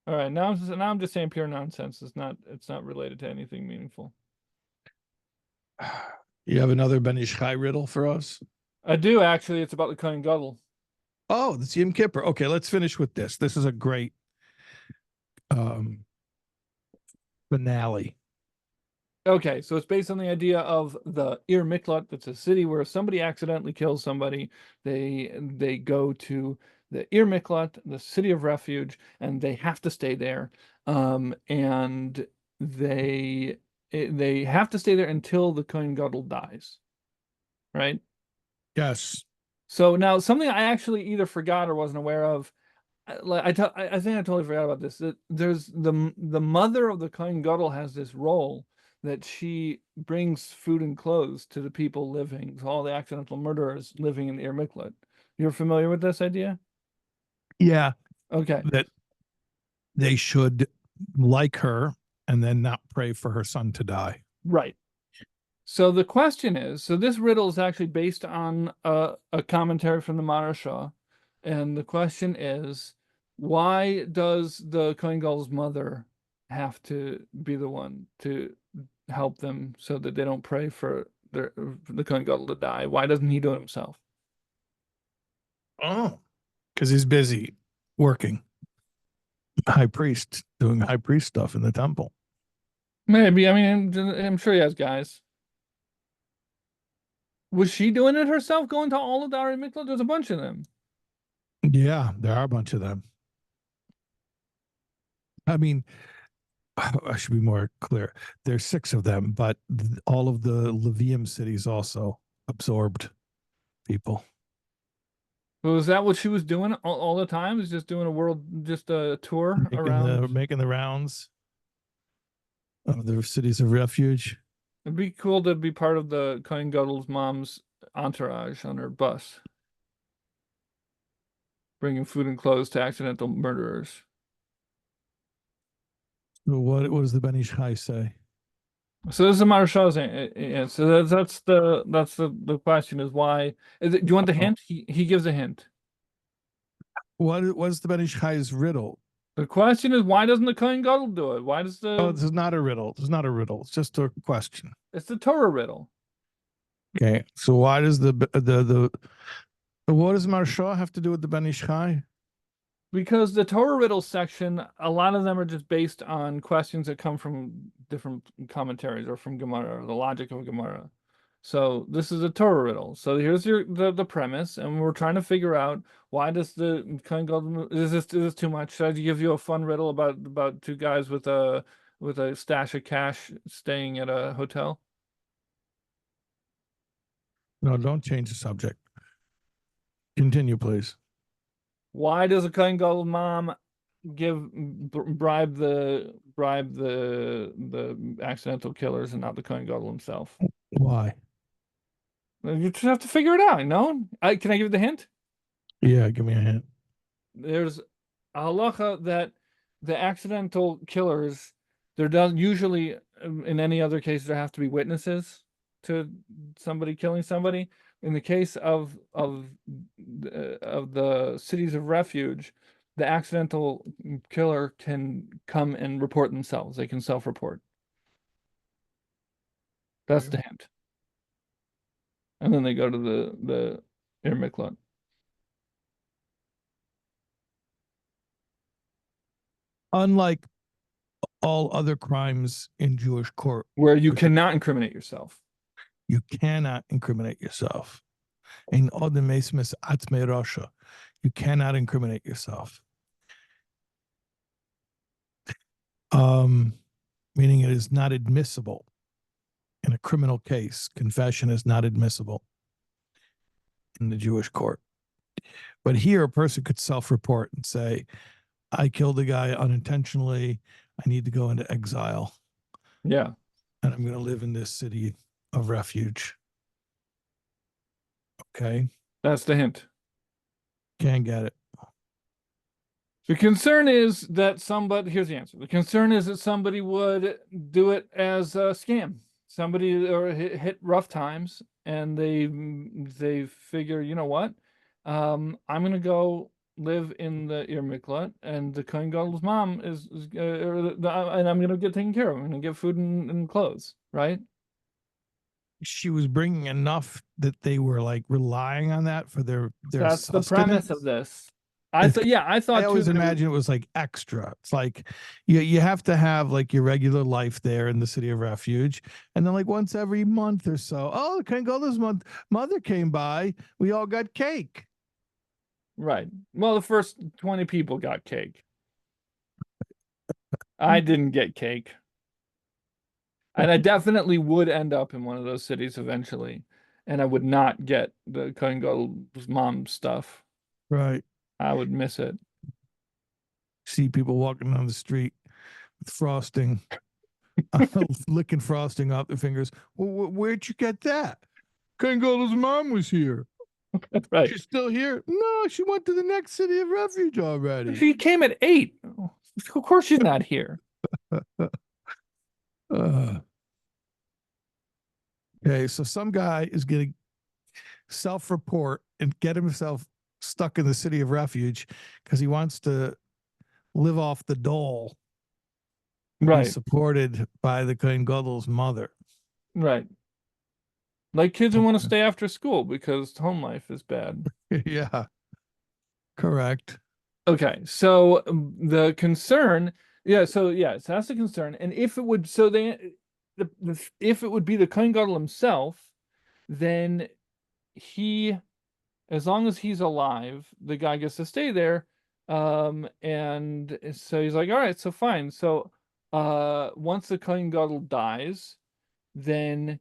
All right, now I'm just saying pure nonsense. It's not related to anything meaningful. You have another Ben Ish Chai riddle for us? I do actually. It's about the Kohen Gadol. Oh, the Yom Kippur. Okay, let's finish with this. This is a great um, finale. Okay, so it's based on the idea of the Ir Miklat. That's a city where somebody accidentally kills somebody. They go to the Ir Miklat, the city of refuge, and they have to stay there. And they have to stay there until the Kohen Gadol dies, right? Yes. So now something I actually either forgot or wasn't aware of. I think I totally forgot about this. There's the mother of the Kohen Gadol has this role that she brings food and clothes to the people living, to all the accidental murderers living in Ir Miklat. You're familiar with this idea? Yeah. Okay, That they should like her and then not pray for her son to die. right. So the question is, so this riddle is actually based on a commentary from the Maharsha, and the question is, why does the Kohen Gadol's mother have to be the one to help them so that they don't pray for the Kohen Gadol to die? Why doesn't he do it himself? Oh, because he's busy working high priest, doing high priest stuff in the temple. Maybe, I mean, I'm sure he has guys. Was she doing it herself, going to all of the Ari Miklat? There's a bunch of them. Yeah, there are a bunch of them. I mean, I should be more clear. There's six of them, but all of the Levium cities also absorbed people. Was that what she was doing all the time? Is just doing just a tour around? Making the rounds of the cities of refuge. It'd be cool to be part of the Kohen Gadol's mom's entourage on her bus, bringing food and clothes to accidental murderers. What does the Ben Ish Chai say? So this is Maharsha's answer. So that's the question is why is it, do you want the Oh, hint? He gives a hint. what was the Ben Ish Chai's riddle? The question is why doesn't the Kohen Gadol do it? Why does Oh, this is not a riddle. This is not a riddle. It's just a question. it's the Torah riddle. Okay, so why does the what does Marsha have to do with the Ben Ish Chai? Because the Torah riddle section, a lot of them are just based on questions that come from different commentaries or from Gemara, or the logic of Gemara. So this is a Torah riddle. So here's the premise, and we're trying to figure out why does the Kohen Gadol is this too much? Should I give you a fun riddle about two guys with a stash of cash staying at a hotel? No, don't change the subject. Continue, please. Why does a Kohen Gadol mom bribe the accidental killers and not the Kohen Gadol himself? Why? You just have to figure it out, you know? Can I give you the hint? Yeah, give me a hint. There's a halacha that the accidental killers, there does usually, in any other case, there have to be witnesses to somebody killing somebody. In the case of the cities of refuge, the accidental killer can come and report themselves. They can self-report. That's the hint. And then they go to the Ir Miklat. Unlike all other crimes in Jewish court, Where you cannot incriminate yourself. You cannot incriminate yourself. In odem mesmes atzmei rasha. You cannot incriminate yourself. Meaning it is not admissible in a criminal case. Confession is not admissible in the Jewish court. But here, a person could self-report and say, I killed a guy unintentionally. I need to go into exile. Yeah. And I'm going to live in this city of refuge. Okay. That's the hint. Can't get it. The concern is that here's the answer. The concern is that somebody would do it as a scam. Somebody or hit rough times and they figure, you know what? I'm going to go live in the Ir Miklat, and the Kohen Gadol's mom and I'm going to get taken care of. I'm going to get food and clothes, right? She was bringing enough that they were like relying on that for their That's the sustenance. premise of this. I thought I always too, imagine it was like extra. It's like you have to have like your regular life there in the city of refuge, and then like once every month or so, oh, can't go this month. Mother came by. We all got cake. right. Well, the first 20 people got cake. I didn't get cake. And I definitely would end up in one of those cities eventually, and I would not get the Kohen Gadol's mom stuff. Right. I would miss it. See people walking down the street with frosting, licking frosting off their fingers. Well, where'd you get that? Kangold's mom was here. Right. She's still here? No, she went to the next city of refuge already. She came at 8. Of course she's not here. Okay, so some guy is going to self-report and get himself stuck in the city of refuge because he wants to live off the dole. Right. He's supported by the Kohen Gadol's mother. Right. Like kids who want to stay after school because home life is bad. Yeah. Correct. Okay, so the concern, so that's the concern. And if it would, if it would be the Kohen Gadol himself, then as long as he's alive, the guy gets to stay there. And so he's like, all right, so fine. So, once the Kohen Gadol dies, then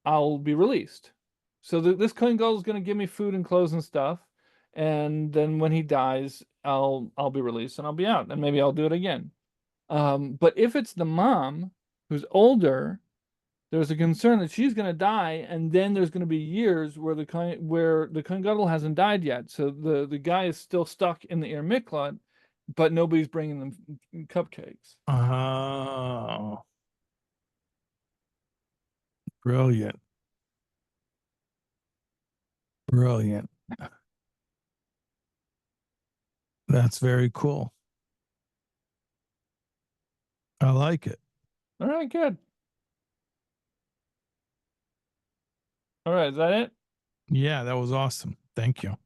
I'll be released. So this Kohen Gadol is going to give me food and clothes and stuff. And then when he dies, I'll be released and I'll be out, and maybe I'll do it again. But if it's the mom who's older, there's a concern that she's going to die, and then there's going to be years where the Kohen Gadol hasn't died yet. So the guy is still stuck in the Ir Miklat, but nobody's bringing them cupcakes. Oh, brilliant. Brilliant. That's very cool. I like it. All right, good. All right, is that it? Yeah, that was awesome. Thank you.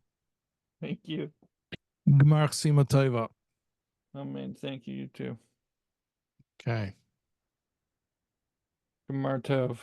Thank you. Gmar Sima Tova. Oh man, thank you, you too. Okay. Gmar Tov.